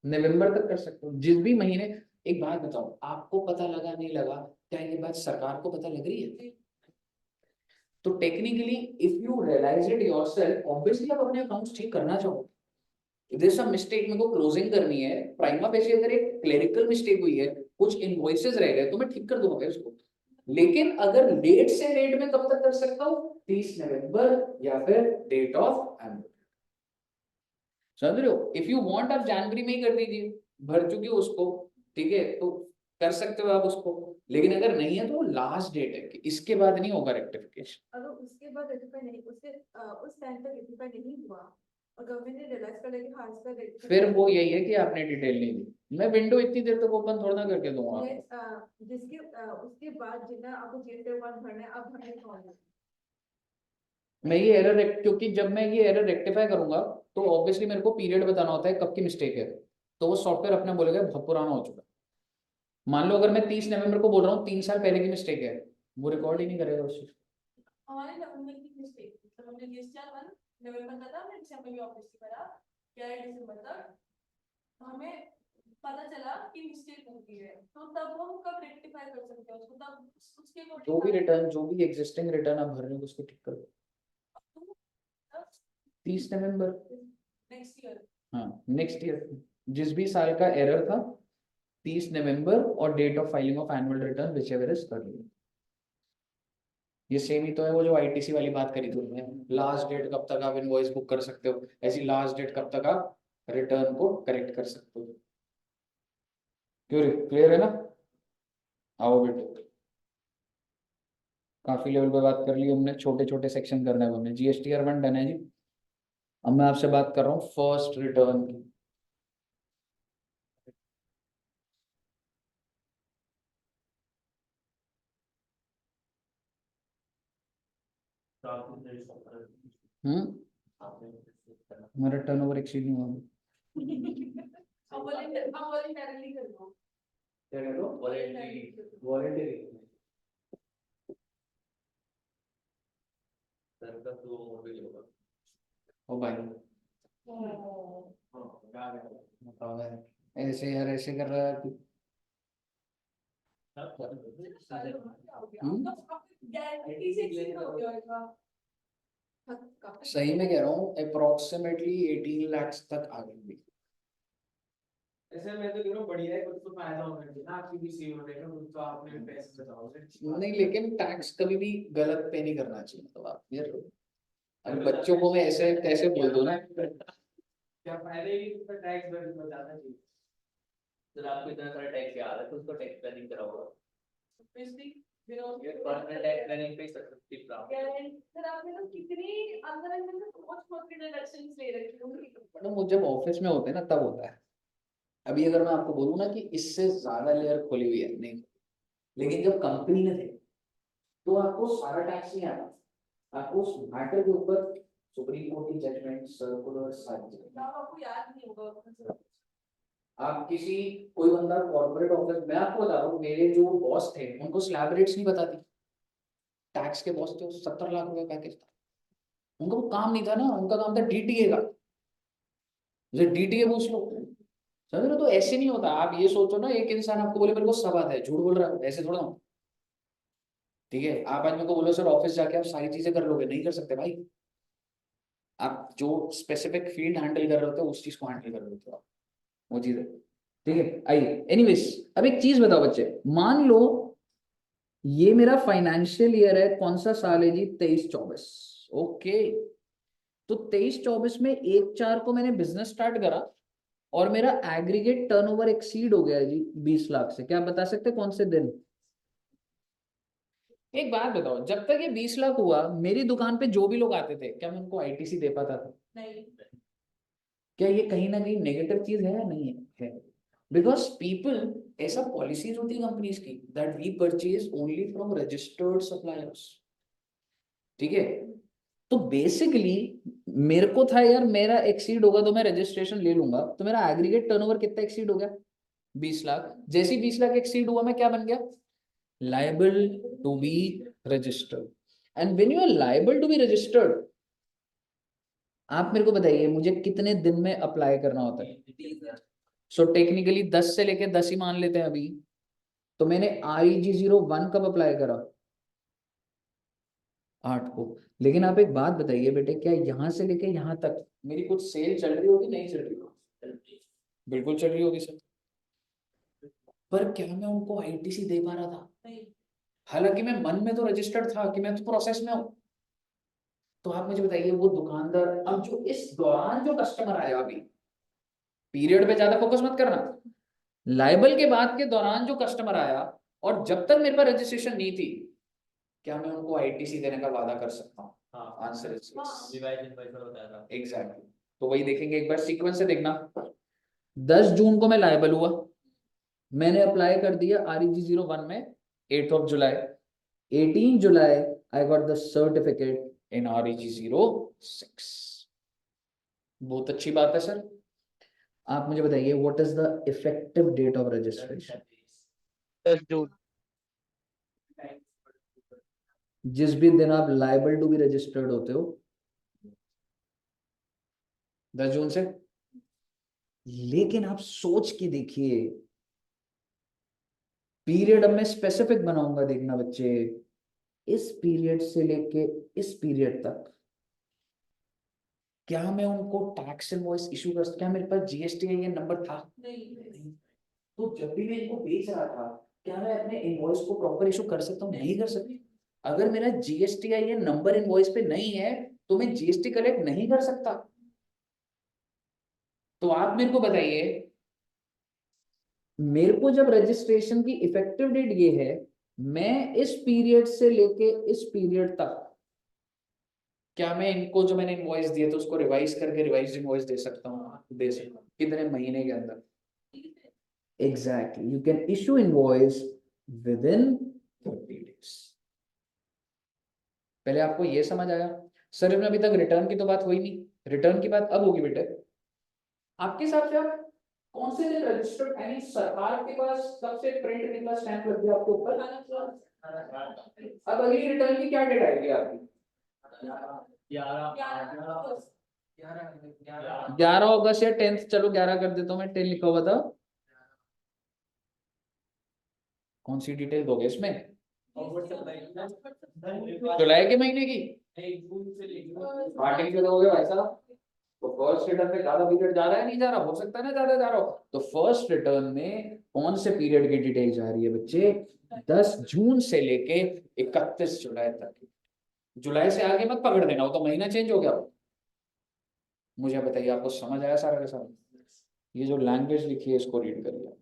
A: नवंबर तक कर सकते हो। जिस भी महीने, एक बात बताओ, आपको पता लगा नहीं लगा, क्या ये बात सरकार को पता लग रही है? तो technically if you realize it yourself, obviously आप अपने अकाउंट्स ठीक करना चाहो। इधर सब मिस्टेक मेरे को क्लोजिंग करनी है, प्राइमा फेसी अगर एक क्लेरिकल मिस्टेक हुई है, कुछ इनवॉइसेस रह गए, तो मैं ठीक कर दूंगा उसको। लेकिन अगर डेट से डेट में कब तक कर सकता हूँ? 30 नवंबर या फिर डेट ऑफ एनुअल। समझ रहे हो? इफ यू वांट आप जनवरी में ही कर दीजिए, भर चुके हो उसको, ठीक है, तो कर सकते हो आप उसको। लेकिन अगर नहीं है तो लास्ट डेट है कि इसके बाद नहीं होगा रेक्टिफिकेशन।
D: अगर उसके बाद रेक्टिफाई नहीं, उसके उस टाइम तक रेक्टिफाई नहीं हुआ और गवर्नमेंट ने रियलाइज कर लिया कि हाँ इसका
A: फिर वो यही है कि आपने डिटेल नहीं दी। मैं विंडो इतनी देर तक ओपन थोड़ा ना करके दूंगा आपको।
D: जिसके उसके बाद जितना आपको GSTR 1 भरना है, आप भरने कौन?
A: मैं ये एरर, क्योंकि जब मैं ये एरर रेक्टिफाई करूंगा तो ऑब्वियसली मेरे को पीरियड बताना होता है कब की मिस्टेक है, तो वो सॉफ्टवेयर अपने बोलेगा बहुत पुराना हो चुका है। मान लो अगर मैं 30 नवंबर को बोल रहा हूँ 3 साल पहले की मिस्टेक है, वो रिकॉर्ड ही नहीं करेगा उस चीज।
D: हमारे नवंबर की मिस्टेक, मतलब हमने GSTR 1 नवंबर का था, हमने दिसंबर में ऑब्वियसली भरा, 11 दिसंबर तक हमें पता चला कि मिस्टेक हो गई है, तो तब हम कब रेक्टिफाई कर सकते हैं उसको? तब उसके
A: जो भी रिटर्न, जो भी एग्जिस्टिंग रिटर्न आप भर रहे हो उसको ठीक कर दो 30 नवंबर।
D: Next year.
A: हाँ नेक्स्ट ईयर, जिस भी साल का एरर था 30 नवंबर और date of filing of annual return whichever is कर लिया। ये सेम ही तो है वो जो ITC वाली बात करी थी हमने, लास्ट डेट कब तक आप इनवॉइस बुक कर सकते हो, ऐसी लास्ट डेट कब तक आप रिटर्न को करेक्ट कर सकते हो। क्लियर है ना? आओ बेटे, काफी लेवल पे बात कर ली हमने, छोटे छोटे सेक्शन करना है हमने। GSTR 1 डन है जी। अब मैं आपसे बात कर रहा हूँ फर्स्ट रिटर्न की। मेरा टर्नओवर एक्सीड नहीं हुआ।
D: अब वॉलंटरली कर दो।
A: क्या कह लो? वॉलंटरी। ओ भाई बताओ यार, ऐसे यार ऐसे कर रहा है तू।
D: गारंटी से एक्सीड हो गया।
A: सही में कह रहा हूँ, अप्रोक्सीमेटली 18 लाख तक आ गई।
C: ऐसे मैं तो कह रहा हूँ बढ़िया है, कुछ तो फायदा होना चाहिए ना, आपकी भी सेव रहेगा, कुछ तो आपने पैसे बचाओगे।
A: नहीं लेकिन टैक्स कभी भी गलत पे नहीं करना चाहिए, मतलब आप यार अरे बच्चों को मैं ऐसे कैसे बोल दूं ना।
C: क्या फायदा ही उसका टैक्स बचाना चाहिए।
H: सर आपको इतना सारा टैक्स याद है तो उसको टैक्स प्लानिंग करा होगा। पर्सनल टैक्स प्लानिंग पे सक्सेसफुल प्राप्त।
D: सर आपने तो कितनी अंदर अंदर से बहुत डिडक्शंस ले रखी होंगी।
A: मैडम वो जब ऑफिस में होते हैं ना तब होता है। अभी अगर मैं आपको बोलूँ ना कि इससे ज्यादा लेयर खोली हुई है, नहीं, लेकिन जब कंपनी में थे तो आपको सारा टैक्स नहीं आता, आपको उस मैटर के ऊपर सुप्रीम कोर्ट की जजमेंट, सर्कुलर, सारी चीजें
D: आपको याद नहीं होगा।
A: आप किसी कोई बंदा कॉर्पोरेट ऑफिस, मैं आपको बता रहा हूँ मेरे जो बॉस थे उनको स्लैब रेट्स नहीं बताती, टैक्स के बॉस थे, 70 लाख रुपए पैकेज था। उनका वो काम नहीं था ना, उनका काम था डीटीए का, डीटीए पूछ लो, समझ रहे हो? तो ऐसे नहीं होता। आप ये सोचो ना, एक इंसान आपको बोले मेरे को सब आता है, झूठ बोल रहा है, ऐसे थोड़ा हो। ठीक है, आप आज मेरे को बोलो सर ऑफिस जाके आप सारी चीजें कर लोगे, नहीं कर सकते भाई। आप जो स्पेसिफिक फील्ड हैंडल कर रहे होते हो उस चीज को हैंडल कर रहे होते हो आप, वो चीज है। ठीक है, आइए एनीवेज, अब एक चीज बताओ बच्चे, मान लो ये मेरा फाइनेंशियल ईयर है, कौन सा साल है जी? 23-24। ओके, तो 23-24 में 1/4 को मैंने बिजनेस स्टार्ट करा और मेरा एग्रीगेट टर्नओवर एक्सीड हो गया जी 20 लाख से। क्या आप बता सकते कौन से दिन? एक बात बताओ, जब तक ये 20 लाख हुआ, मेरी दुकान पे जो भी लोग आते थे, क्या मैं उनको आईटीसी दे पाता था?
D: नहीं।
A: क्या ये कहीं ना कहीं नेगेटिव चीज है या नहीं है? बिकॉज पीपल, ऐसा पॉलिसीज होती है कंपनीज की, that we purchase only from registered suppliers. ठीक है, तो बेसिकली मेरे को था यार मेरा एक्सीड होगा तो मैं रजिस्ट्रेशन ले लूंगा, तो मेरा एग्रीगेट टर्नओवर कितना एक्सीड हो गया? 20 लाख। जैसे ही 20 लाख एक्सीड हुआ, मैं क्या बन गया? Liable to be registered. And when you are liable to be registered, आप मेरे को बताइए मुझे कितने दिन में अप्लाई करना होता है? सो टेक्निकली 10 से लेके 10 ही मान लेते हैं अभी। तो मैंने REG01 कब अप्लाई करा? 8 को। लेकिन आप एक बात बताइए बेटे, क्या यहां से लेके यहां तक मेरी कुछ सेल चल रही होगी? नहीं चल रही होगी? बिल्कुल चल रही होगी सर। पर क्या मैं उनको आईटीसी दे पा रहा था?
D: नहीं।
A: हालांकि मैं मन में तो रजिस्टर्ड था कि मैं तो प्रोसेस में हूं। तो आप मुझे बताइए, वो दुकानदार, अब जो इस दौरान जो कस्टमर आया, अभी पीरियड पे ज्यादा फोकस मत करना, लाइबल के बाद के दौरान जो कस्टमर आया और जब तक मेरे पास रजिस्ट्रेशन नहीं थी, क्या मैं उनको आईटीसी देने का वादा कर सकता हूँ?
C: हाँ,
A: आंसर इज
C: डिवाइड इन पैसा होता था।
A: एग्जैक्टली। तो वही देखेंगे एक बार, सीक्वेंस से देखना। 10 जून को मैं लायबल हुआ, मैंने अप्लाई कर दिया REG01 में 8 जुलाई। 18 जुलाई I got the certificate in REG06। बहुत अच्छी बात है सर। आप मुझे बताइए what is the effective date of registration?
E: 10 जून।
A: जिस भी दिन आप लायबल टू बी रजिस्टर्ड होते हो, 10 जून से। लेकिन आप सोच के देखिए, पीरियड अब मैं स्पेसिफिक बनाऊंगा, देखना बच्चे, इस पीरियड से लेके इस पीरियड तक क्या मैं उनको टैक्स इनवॉइस इशू कर, क्या मेरे पास GSTIN नंबर था?
D: नहीं।
A: तो जब भी मैं इनको बेच रहा था, क्या मैं अपने इनवॉइस को प्रॉपर इशू कर सकता हूँ? नहीं कर सकती। अगर मेरा GSTIN नंबर इनवॉइस पे नहीं है तो मैं GST कलेक्ट नहीं कर सकता। तो आप मेरे को बताइए, मेरे को जब रजिस्ट्रेशन की इफेक्टिव डेट ये है, मैं इस पीरियड से लेके इस पीरियड तक क्या मैं इनको जो मैंने इनवॉइस दिए थे उसको रिवाइज करके रिवाइज इनवॉइस दे सकता हूँ? दे सकता हूँ। कितने महीने के अंदर? Exactly, you can issue invoice with in 30 days। पहले आपको ये समझ आया? सर में अभी तक रिटर्न की तो बात हुई नहीं, रिटर्न की बात अब होगी बेटे। आपके हिसाब से आप कौन से दिन रजिस्टर्ड, यानी सरकार के पास सबसे प्रिंट निकला स्टैंप लग गया आपके ऊपर? अब अगली रिटर्न की क्या डेट आएगी आपकी? 11 अगस्त या 10th, चलो 11 कर देता हूँ मैं, 10 लिखा हुआ था। कौन सी डिटेल दोगे इसमें? जुलाई के महीने की स्टार्टिंग से दोगे भाई साहब। तो फर्स्ट रिटर्न में ज्यादा पीरियड जा रहा है, नहीं जा रहा? हो सकता है ना ज्यादा जा रहा हो। तो फर्स्ट रिटर्न में कौन से पीरियड की डिटेल जा रही है बच्चे? 10 जून से लेके 31 जुलाई तक। जुलाई से आगे मत पकड़ देना, वो तो महीना चेंज हो गया। मुझे बताइए, आपको समझ आया सारा का सारा? ये जो लैंग्वेज लिखी है इसको रीड करिए।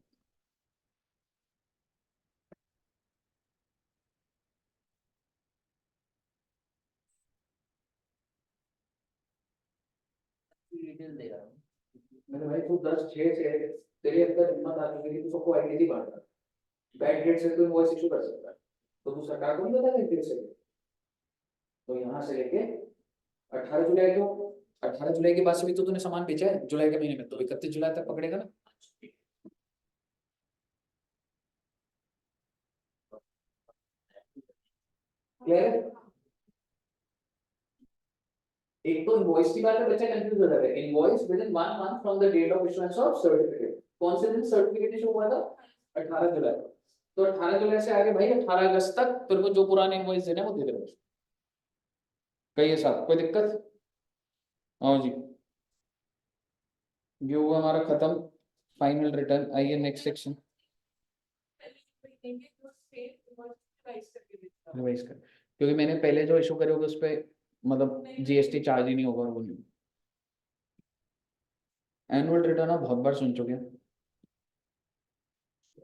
C: डिटेल दे रहा हूँ।
A: मैंने भाई तू 10/6 से तेरे अंदर हिम्मत आ चुकी है कि तू सबको आईडी बांट रहा है, बैक डेट से तू इनवॉइस इशू कर सकता है, तो तू सरकार को नहीं बता देती से? तो यहाँ से लेके 18 जुलाई को, 18 जुलाई के बाद से भी तो तूने सामान बेचा है जुलाई के महीने में, तो 31 जुलाई तक पकड़ेगा ना? क्लियर है? एक तो इनवॉइस की बात है, बच्चा कंफ्यूज हो जाता है। Invoice within 1 month from the date of issuance of certificate. कौन से दिन सर्टिफिकेट इशू हुआ था? 18 जुलाई। तो 18 जुलाई से आगे भाई 18 अगस्त तक तेरे को जो पुराने इनवॉइस देना है वो दे दे। कहिए साहब, कोई दिक्कत? आओ जी, ये हुआ हमारा खत्म फाइनल रिटर्न। आइए नेक्स्ट सेक्शन रिवाइज कर, क्योंकि मैंने पहले जो इशू करे होगे उस पे मतलब जीएसटी चार्ज ही नहीं होगा। वो एनुअल रिटर्न आप बहुत बार सुन चुके हैं।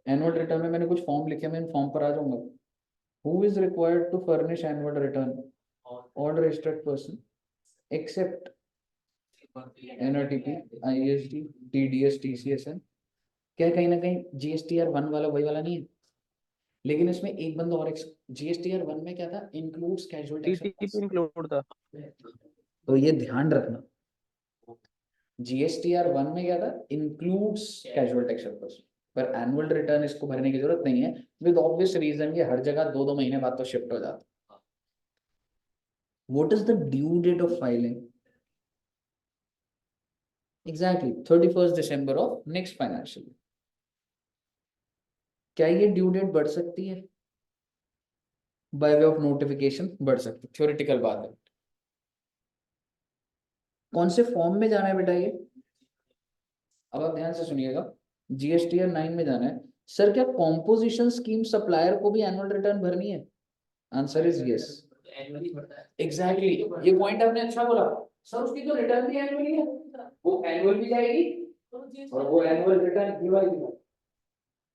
A: एनुअल रिटर्न में मैंने कुछ फॉर्म लिखे, मैं इन फॉर्म पर आ जाऊंगा। Who is required to furnish annual return? All registered person except NRTP, ISD, TDS, TCS and. क्या है, कहीं ना कहीं जीएसटीआर 1 वाला वही वाला नहीं है, लेकिन इसमें एक बंदा और जीएसटीआर 1 में क्या था, includes casual tax.
E: TTP include था।
A: तो ये ध्यान रखना, जीएसटीआर 1 में क्या था, इंक्लूड्स कैजुअल टैक्स पर्सन, पर एनुअल रिटर्न इसको भरने की जरूरत नहीं है। विद ऑब्वियस रीजन ये हर जगह 2-2 महीने बाद तो शिफ्ट हो जाता है। What is the due date of filing? Exactly 31 December of next financial. क्या ये ड्यू डेट बढ़ सकती है? बाय वे ऑफ नोटिफिकेशन बढ़ सकती है, थ्योरेटिकल बात है। कौन से फॉर्म में जाना है बेटा ये? अब आप ध्यान से सुनिएगा, जीएसटीआर 9 में जाना है। सर क्या कॉम्पोजिशन स्कीम सप्लायर को भी एनुअल रिटर्न भरनी है? Answer is yes.
C: एनुअली बढ़ता है।
A: एग्जैक्टली, ये पॉइंट आपने अच्छा बोला सर। उसकी तो रिटर्न भी एनुअली है, वो एनुअल भी जाएगी और वो एनुअल रिटर्न भी आएगी।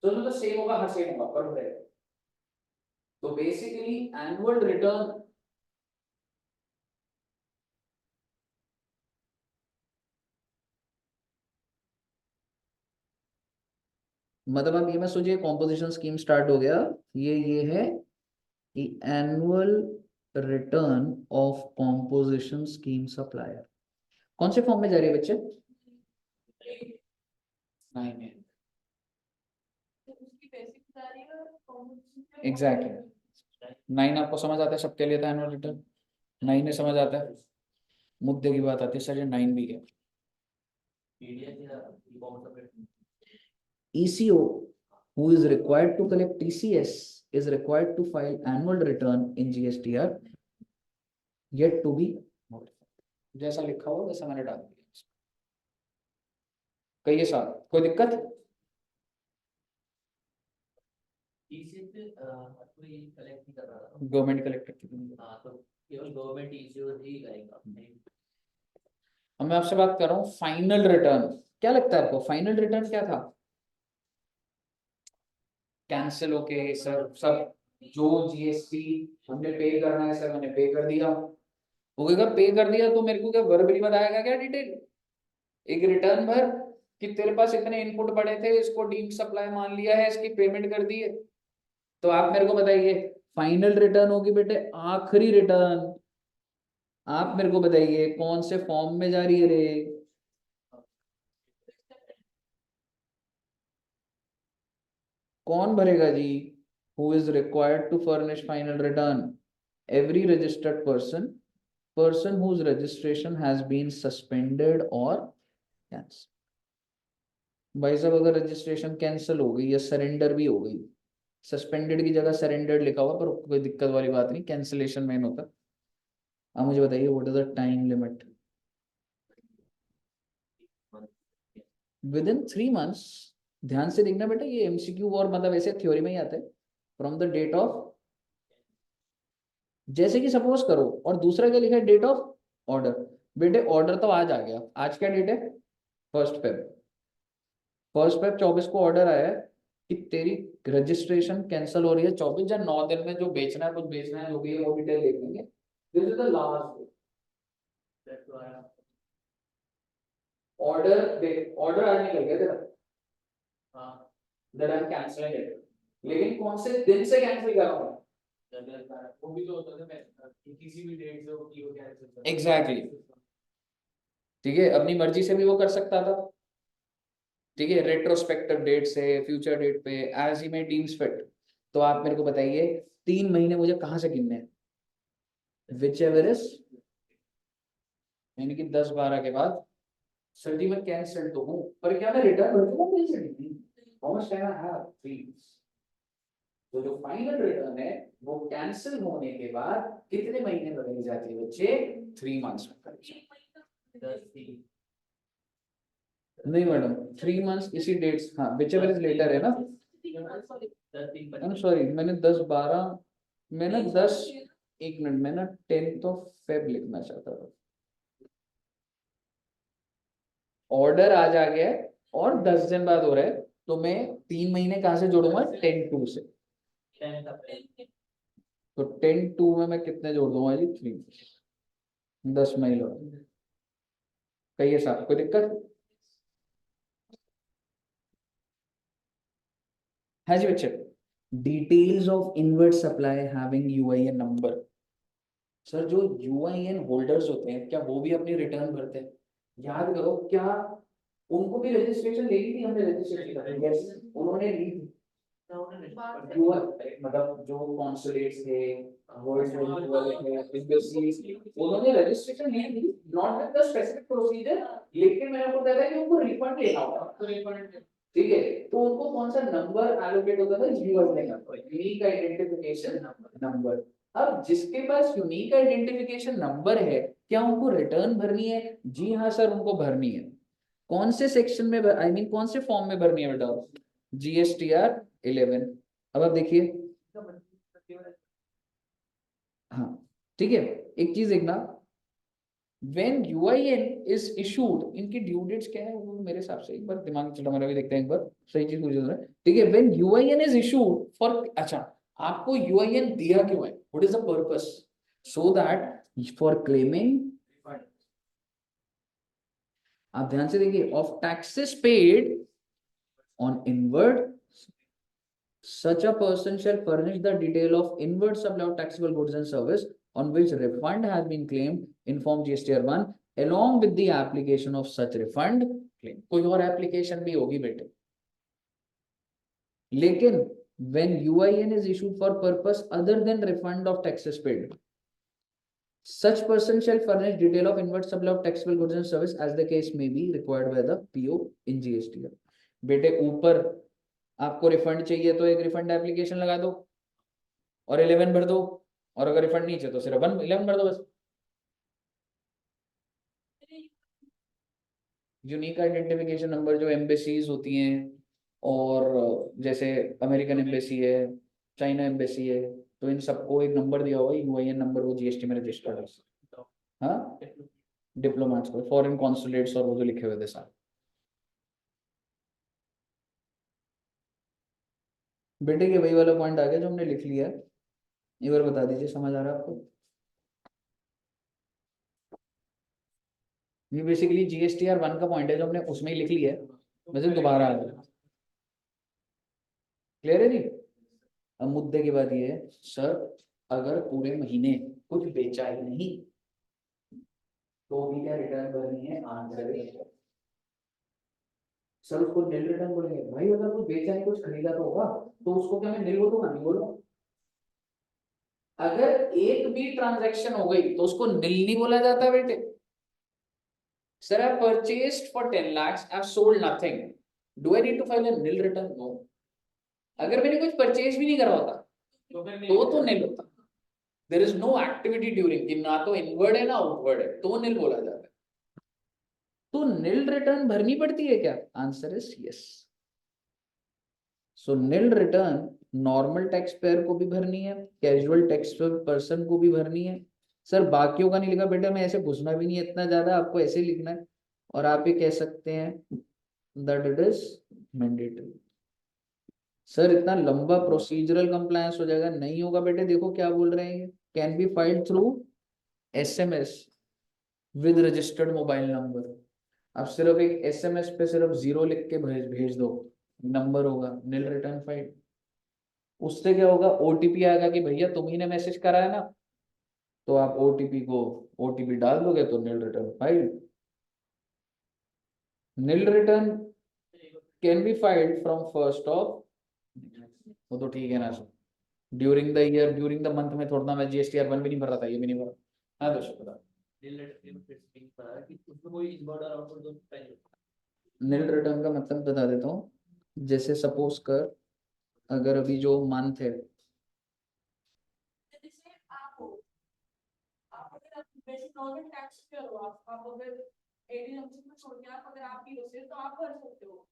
A: तो सेम होगा, हाँ सेम होगा, पर है। तो बेसिकली एनुअल रिटर्न मतलब आप ये मत सोचिए कॉम्पोजिशन स्कीम स्टार्ट हो गया। ये है कि annual return of composition scheme supplier. कौन से फॉर्म में जा रही है बच्चे? 9 में। एग्जैक्टली 9 आपको समझ आता है, सबके लिए था एनुअल रिटर्न। 9 में समझ आता है, मुद्दे की बात आती है सर ये 9 भी है। ECO who is required to collect TCS is required to file annual return in GSTR yet to be notified। जैसा लिखा हुआ वैसा मैंने डाल दिया। कहिए साहब, कोई दिक्कत?
C: कलेक्ट नहीं कर रहा था।
A: गवर्नमेंट कलेक्टर की।
C: हाँ, तो केवल गवर्नमेंट इश्यूज ही करेगा।
A: अब मैं आपसे बात कर रहा हूँ फाइनल रिटर्न। क्या लगता है आपको फाइनल रिटर्न क्या था? कैंसिल होके सर सब जो जीएसटी हमने पे करना है सर मैंने पे कर दिया। हो गया पे कर दिया तो मेरे को क्या वर्बली बताएगा क्या डिटेल? एक रिटर्न भर कि तेरे पास इतने इनपुट पड़े थे, इसको डीम्ड सप्लाई मान लिया है, इसकी पेमेंट कर दी है। तो आप मेरे को बताइए फाइनल रिटर्न होगी बेटे आखिरी रिटर्न। आप मेरे को बताइए कौन से फॉर्म में जा रही है रे? कौन भरेगा जी? Who is required to furnish final return? Every registered person whose registration has been suspended or cancelled। भाई साहब अगर रजिस्ट्रेशन कैंसिल हो गई या सरेंडर भी हो गई, सस्पेंडेड की जगह सरेंडर्ड लिखा हुआ पर कोई दिक्कत वाली बात नहीं, कैंसिलेशन मेन होता। अब मुझे बताइए what is the time limit? With in 3 months। ध्यान से देखना बेटा, ये एमसीक्यू और मतलब ऐसे थ्योरी में ही आता है। फ्रॉम द डेट ऑफ, जैसे कि सपोज करो, और दूसरा क्या लिखा है, डेट ऑफ ऑर्डर। बेटे ऑर्डर तो आज आ गया, आज क्या डेट है? 1 Feb। 24 को ऑर्डर आया है कि तेरी रजिस्ट्रेशन कैंसिल हो रही है 24 या 9 दिन में जो बेचना है कुछ बेचना है जो भी है वो डिटेल देख लेंगे। This is the last order. Order आज निकल गया तेरा, that I am cancelling it. लेकिन कौन से दिन से कैंसिल कर रहा हूं?
H: वो भी तो होता है किसी भी डेट से वो कैंसिल।
A: एग्जैक्टली, ठीक है, अपनी मर्जी से भी वो कर सकता था। ठीक है, रेट्रोस्पेक्टिव डेट से फ्यूचर डेट पे एज ही में डीम्स फिट। तो आप मेरे को बताइए 3 महीने मुझे कहां से गिनने हैं? विच एवर इज, यानी कि 10-12 के बाद सर जी मैं कैंसिल तो हूँ, पर क्या मैं रिटर्न भर दूंगा cancel? How much time I have? 3 months। तो जो फाइनल रिटर्न है वो कैंसिल होने के बाद कितने महीने बदल जाती है बच्चे? 3 months में बदल जाती है।
C: 10 दिन।
A: नहीं मैडम 3 months इसी डेट्स, हाँ विच एवर इज लेटर है ना।
C: 10 दिन
A: आई एम सॉरी, मैंने 10-12 मैं ना 10 एक मिनट मैं ना 10th of Feb लिखना चाहता था। ऑर्डर आज आ गया है और 10 दिन बाद हो रहा है, तो मैं 3 महीने कहाँ से जोड़ूंगा? 10-2 से।
C: 10th अप्रैल।
A: तो 10-2 में मैं कितने जोड़ दूंगा जी? 3, 10 महीने। कहिए साहब कोई दिक्कत? हाँ जी बच्चे, details of inward supply having UIN number. Sir जो यूआईएन होल्डर्स होते हैं क्या वो भी अपनी रिटर्न भरते हैं? याद करो, क्या उनको भी रजिस्ट्रेशन लेनी थी? हमने रजिस्ट्रेशन यस उन्होंने ली थी। मतलब जो कॉन्सुलेट्स थे, उन्होंने रजिस्ट्रेशन ली थी, not with the specific procedure, लेकिन मैंने आपको बताया था कि उनको रिफंड लेना होगा। ठीक है, तो उनको कौन सा नंबर एलोकेट होता था? UIN number, unique identification number. अब जिसके पास यूनिक आइडेंटिफिकेशन नंबर है, क्या उनको रिटर्न भरनी है? जी हाँ सर, उनको भरनी है। कौन से सेक्शन में आई मीन कौन से फॉर्म में भरनी है बेटा? GSTR 11। अब आप देखिए, हाँ ठीक है, एक चीज देखना, when UIN is issued, इनकी ड्यू डेट्स क्या है वो मेरे हिसाब से एक बार दिमाग चला मेरा भी देखते हैं एक बार, सही चीज पूछ रहे हैं। ठीक है, when UIN is issued for, अच्छा आपको UIN दिया क्यों है? What is the purpose? So that for claiming, आप ध्यान से देखिए, of taxes paid on inward, such a person shall furnish the detail of inward supply of taxable goods and service on which refund has been claimed in form GSTR 1 along with the application of such refund claim। कोई और application भी होगी बेटे, लेकिन when UIN is issued for purpose other than refund of taxes paid, such person shall furnish detail of inward supply of taxable goods and service as the case may be required by the PO in GSTR। बेटे ऊपर आपको refund चाहिए तो एक refund application लगा दो और 11 भर दो, और अगर रिफंड नहीं चाहिए तो सिर्फ 11 भर दो बस। यूनिक आइडेंटिफिकेशन नंबर जो एम्बेसीज होती हैं, और जैसे अमेरिकन एम्बेसी है, चाइना एम्बेसी है, तो इन सबको एक नंबर दिया हुआ है यूआईएन नंबर, वो जीएसटी में रजिस्टर्ड है। हाँ, डिप्लोमेट्स को, फॉरेन कॉन्सुलेट्स और वो जो लिखे हुए थे सारे। बेटे के वही वाला पॉइंट आ गया जो हमने लिख लिया है, एक बार बता दीजिए, समझ आ रहा है आपको? ये बेसिकली GSTR 1 का पॉइंट है जो हमने उसमें ही लिख लिया है, वैसे दोबारा आ गया। क्लियर है जी? अब मुद्दे की बात ये है, सर अगर पूरे महीने कुछ बेचा ही नहीं तो भी क्या रिटर्न भरनी है? आंसर है सर उसको निल रिटर्न बोलेंगे। भाई अगर कुछ बेचा नहीं, कुछ खरीदा तो होगा, तो उसको क्या मैं निल बोलूंगा? नहीं बोलूंगा। अगर एक भी ट्रांजैक्शन हो गई तो उसको निल नहीं बोला जाता बेटे। Sir I purchased for 10 lakhs, I've sold nothing. Do I need to file a nil return? No. अगर मैंने कुछ परचेज भी नहीं करा होता तो निल होता। There is no activity during, कि ना तो इनवर्ड है ना आउटवर्ड है, तो निल बोला जाता है। तो निल रिटर्न भरनी पड़ती है क्या? Answer is yes. So nil return normal tax payer को भी भरनी है, कैजुअल टैक्स पर्सन को भी भरनी है। सर बाकियों का नहीं लिखा बेटा, मैं ऐसे घुसना भी नहीं है इतना ज्यादा, आपको ऐसे ही लिखना है, और आप ये कह सकते हैं that it is mandatory. Sir इतना लंबा प्रोसीजरल कंप्लायंस हो जाएगा? नहीं होगा बेटे, देखो क्या बोल रहे हैं, can be filed through SMS with registered mobile number. अब सिर्फ एक SMS पे सिर्फ 0 लिख के भेज दो, नंबर होगा निल रिटर्न फाइल। उससे क्या होगा? OTP आएगा कि भैया तुम ही ने मैसेज करा है ना, तो आप OTP डाल दोगे तो nil return file. Nil return can be filed from 1st of, वो तो ठीक है ना sir, during the year, during the month में थोड़ा ना मैं GSTR 1 भी नहीं भर रहा था, ये भी नहीं भरा। हाँ दर्शक बता।
C: उसमें कोई इनवर्ड और आउटवर्ड दोनों पहले
A: नील रिटर्न का मतलब बता देता हूँ। जैसे सपोज कर, अगर अभी जो मंथ है,
D: जैसे आप हो, आप अगर बेसिक नॉर्मल टैक्स पे हो, आप अगर एडी जंक्शन में छोड़ के आप अगर आप ही हो तो आप भर सकते हो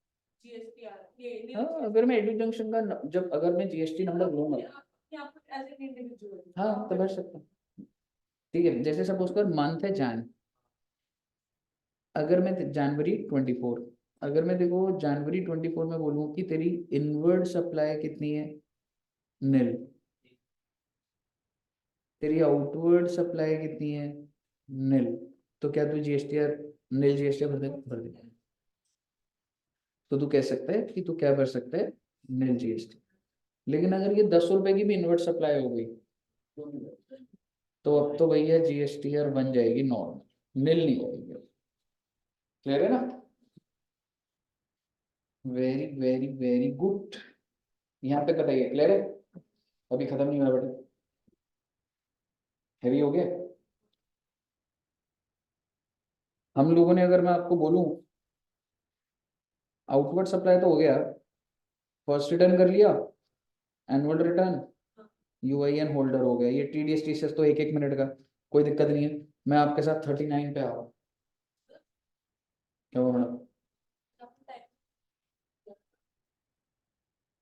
D: GSTR ये
A: हाँ अगर मैं एडू जंक्शन का जब अगर मैं GST नंबर लूंगा,
D: आप एज एन इंडिविजुअल।
A: हाँ तो भर सकता हूँ। ठीक है, जैसे सपोज कर मंथ है जैन, अगर मैं जनवरी 24, अगर मैं देखो जनवरी 24 में बोलूँ कि तेरी इनवर्ड सप्लाई कितनी है, नील, तेरी आउटवर्ड सप्लाई कितनी है, नील, तो क्या तू GSTR नील GSTR भर देगा। तो तू कह सकता है कि तू क्या भर सकता है, नील GST। लेकिन अगर ये 10 रुपए की भी इनवर्ड सप्लाई हो गई, तो अब तो भैया GSTR बन जाएगी नॉर्मल, नील नहीं आएगी। क्लियर है ना? Very very very good. यहाँ पे बताइए, क्लियर है? अभी खत्म नहीं हुआ बेटा, हैवी हो गया। हम लोगों ने, अगर मैं आपको बोलूं, आउटवर्ड सप्लाई तो हो गया, फर्स्ट रिटर्न कर लिया, एनुअल रिटर्न, UIN होल्डर हो गया, ये TDS TCS तो 1-1 मिनट का, कोई दिक्कत नहीं है। मैं आपके साथ 39 पे आऊँ, क्या हुआ मैडम?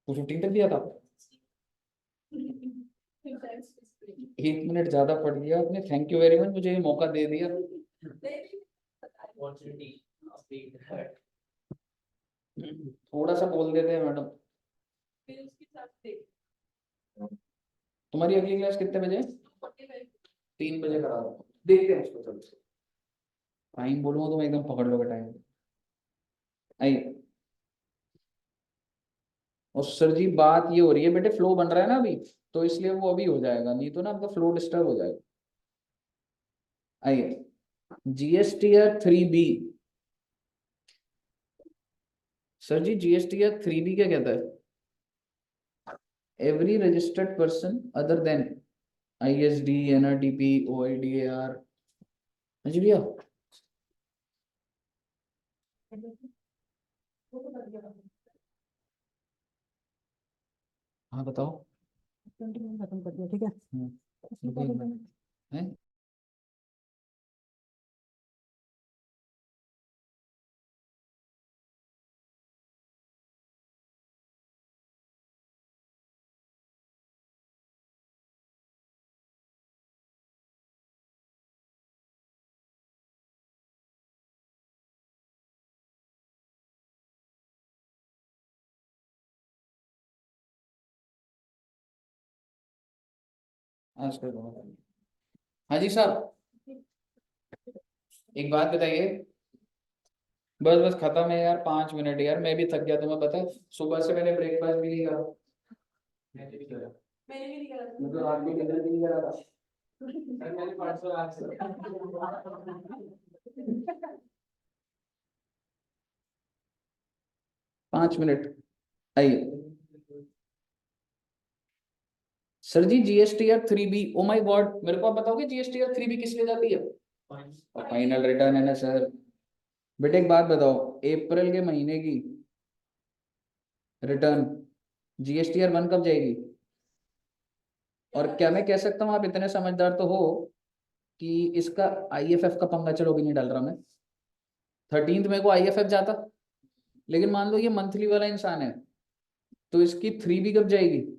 A: तो 15 तक दिया था, 1 मिनट ज्यादा पड़ गया आपने, थैंक यू वेरी मच, मुझे ये मौका दे दिया।
C: अपॉर्चुनिटी
A: थोड़ा सा बोल देते हैं मैडम। तुम्हारी अगली क्लास कितने बजे? 3 बजे करा दो, देखते हैं उसको। चलो टाइम बोलूंगा तो मैं एकदम पकड़ लोगे टाइम। आइए। और सर जी बात ये हो रही है बेटे, फ्लो बन रहा है ना अभी, तो इसलिए वो अभी हो जाएगा, नहीं तो ना आपका फ्लो डिस्टर्ब हो जाएगा। आइए, GSTR 3B। Sir ji GSTR 3B क्या कहता है? Every registered person other than ISD, NRDP, OIDAR। समझ लिया? हाँ बताओ।
B: खत्म कर दिया, ठीक है।
A: रुको एक मिनट। हैं? आज कर दूंगा। हाँ जी साहब, एक बात बताइए। बस बस खत्म है यार, 5 मिनट यार, मैं भी थक गया, तुम्हें पता है सुबह से मैंने ब्रेकफास्ट भी नहीं करा।
D: मैंने भी नहीं करा था।
A: मतलब रात को डिनर भी नहीं करा था।
H: मैंने 500 आज से
A: 5 मिनट। आइए sir ji, GSTR 3B, oh my God, मेरे को आप बताओगे GSTR 3B किस लिए जाती है? फाइनल रिटर्न है ना सर। बेटे एक बात बताओ, अप्रैल के महीने की रिटर्न GSTR 1 कब जाएगी? और क्या मैं कह सकता हूँ, आप इतने समझदार तो हो कि इसका IFF का पंगा, चलो भी नहीं डाल रहा मैं, 13 में को IFF जाता, लेकिन मान लो ये मंथली वाला इंसान है, तो इसकी 3B कब जाएगी?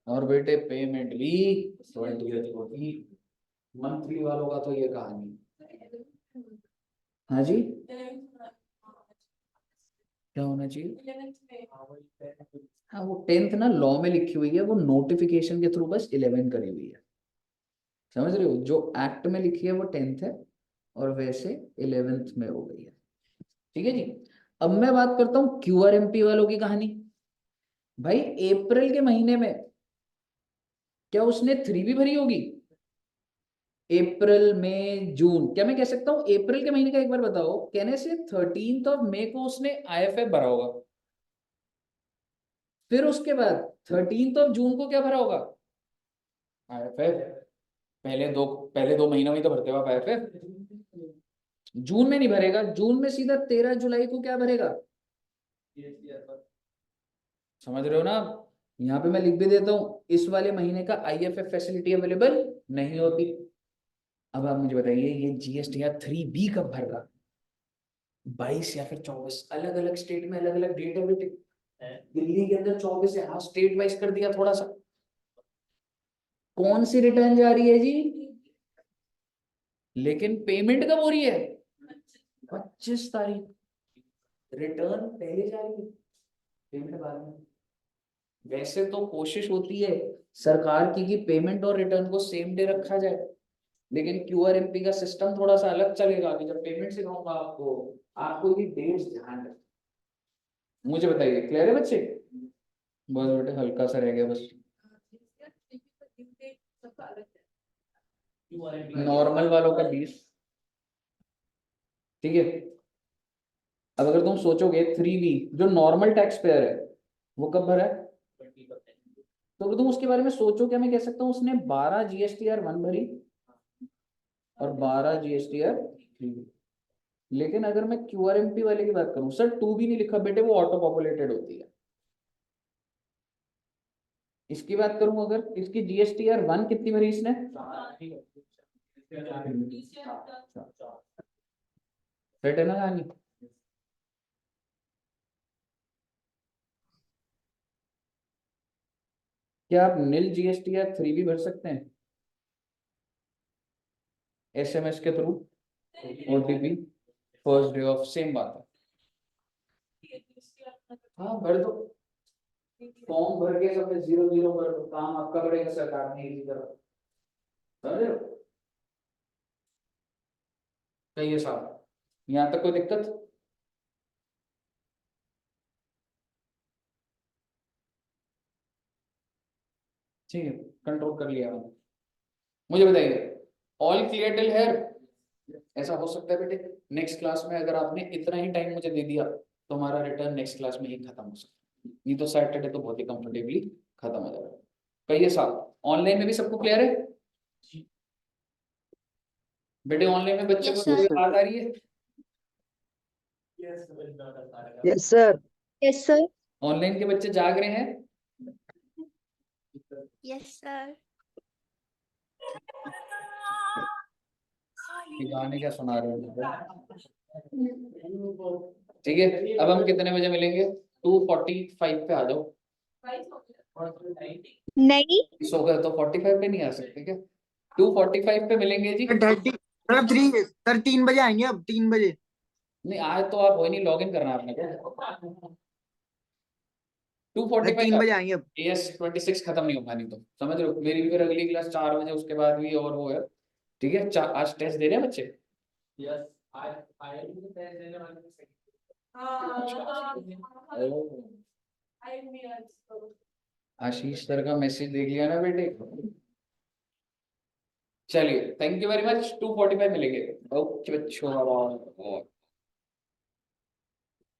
A: और बेटे पेमेंट भी 20th होगी। मंथली वालों का तो ये कहानी। हाँ जी, क्या होना चाहिए? हाँ वो 10th ना लॉ में लिखी हुई है, वो नोटिफिकेशन के थ्रू बस 11 करी हुई है, समझ रहे हो? जो एक्ट में लिखी है वो 10th है, और वैसे 11th में हो गई है। ठीक है जी। अब मैं बात करता हूँ QRMP वालों की कहानी। भाई अप्रैल के महीने में क्या उसने 3B भरी होगी? अप्रैल में जून, क्या मैं कह सकता हूँ अप्रैल के महीने का? एक बार बताओ, कहने से 13 मई को उसने IFF भरा होगा, फिर उसके बाद 13 जून को क्या भरा होगा? आईएफएफ। पहले दो महीनों में तो भरते हो आप आईएफएफ। जून में नहीं भरेगा, जून में सीधा 13 जुलाई को क्या भरेगा? समझ रहे हो ना? यहाँ पे मैं लिख भी देता हूँ, इस वाले महीने का आईएफएफ फैसिलिटी अवेलेबल नहीं होती। अब आप मुझे बताइए ये जीएसटीआर 3B कब भर रहा? 22 या फिर 24, अलग अलग स्टेट में अलग अलग डेट है बेटे। दिल्ली के अंदर 24 है, हाँ स्टेट वाइज कर दिया थोड़ा सा। कौन सी रिटर्न जा रही है जी? लेकिन पेमेंट कब हो रही है? 25 तारीख। रिटर्न पहले जा रही है, पेमेंट बाद में। वैसे तो कोशिश होती है सरकार की कि पेमेंट और रिटर्न को सेम डे रखा जाए, लेकिन क्यूआरएमपी का सिस्टम थोड़ा सा अलग चलेगा कि जब पेमेंट सिखाऊंगा आपको, आपको ये डेट्स ध्यान रखें। मुझे बताइए, क्लियर है बच्चे? बस बेटे हल्का सा रह गया बस। नॉर्मल वालों का 20, ठीक है। अब अगर तुम सोचोगे 3B जो नॉर्मल टैक्स पेयर है वो कब भरा है, तो अगर तुम उसके बारे में सोचो, क्या मैं कह सकता हूँ उसने 12 GSTR1 भरी और 12 GSTR 3B। लेकिन अगर मैं क्यूआरएमपी वाले की बात करूं, सर 2B नहीं लिखा बेटे, वो ऑटो पॉपुलेटेड होती है। इसकी बात करूं अगर, इसकी GSTR1 कितनी भरी इसने? सेट है ना कहानी? क्या आप नील GSTR 3B भर सकते हैं SMS के through? OTP first day of, same बात है। हाँ भर दो, फॉर्म भर के सब 0 0 भर दो, काम आपका बढ़ेगा, सरकार ने इसी तरह। समझ रहे हो? कहिए साहब, यहाँ तक कोई दिक्कत? ठीक है, कंट्रोल कर लिया मैंने। मुझे बताइए, ऑल क्लियर टिल हियर? ऐसा हो सकता है बेटे नेक्स्ट क्लास में अगर आपने इतना ही टाइम मुझे दे दिया तो हमारा रिटर्न नेक्स्ट क्लास में ही खत्म हो सकता है, नहीं तो सैटरडे तो बहुत ही कंफर्टेबली खत्म हो जाएगा। कहिए साहब, ऑनलाइन में भी सबको क्लियर है बेटे? ऑनलाइन में बच्चे को कोई बात आ रही है?
E: Yes sir.
F: Yes sir.
A: Online के बच्चे जाग रहे हैं?
F: Yes sir.
A: ये गाने क्या सुना रहे हो? ठीक है, अब हम कितने बजे मिलेंगे? 2:45 पे आ जाओ।
F: नहीं।
A: सो गए तो 45 पे नहीं आ सकते क्या? 2:45 पे मिलेंगे जी।
E: 30 सर 3 बजे आएंगे, अब 3 बजे।
A: नहीं आज तो आप वही नहीं, लॉग इन करना है आपने को।
E: 3 बजे आएंगे अब।
A: AS 26 खत्म नहीं हो पानी, तो समझ रहे हो? मेरी भी फिर अगली क्लास 4 बजे, उसके बाद भी और वो है। ठीक है, आज टेस्ट दे रहे हैं बच्चे?
H: यस, आई टेस्ट देने वाले हैं।
A: आशीष सर का मैसेज देख लिया ना बेटे? चलिए, थैंक यू वेरी मच। 2:45 मिलेंगे। ओके बच्चों।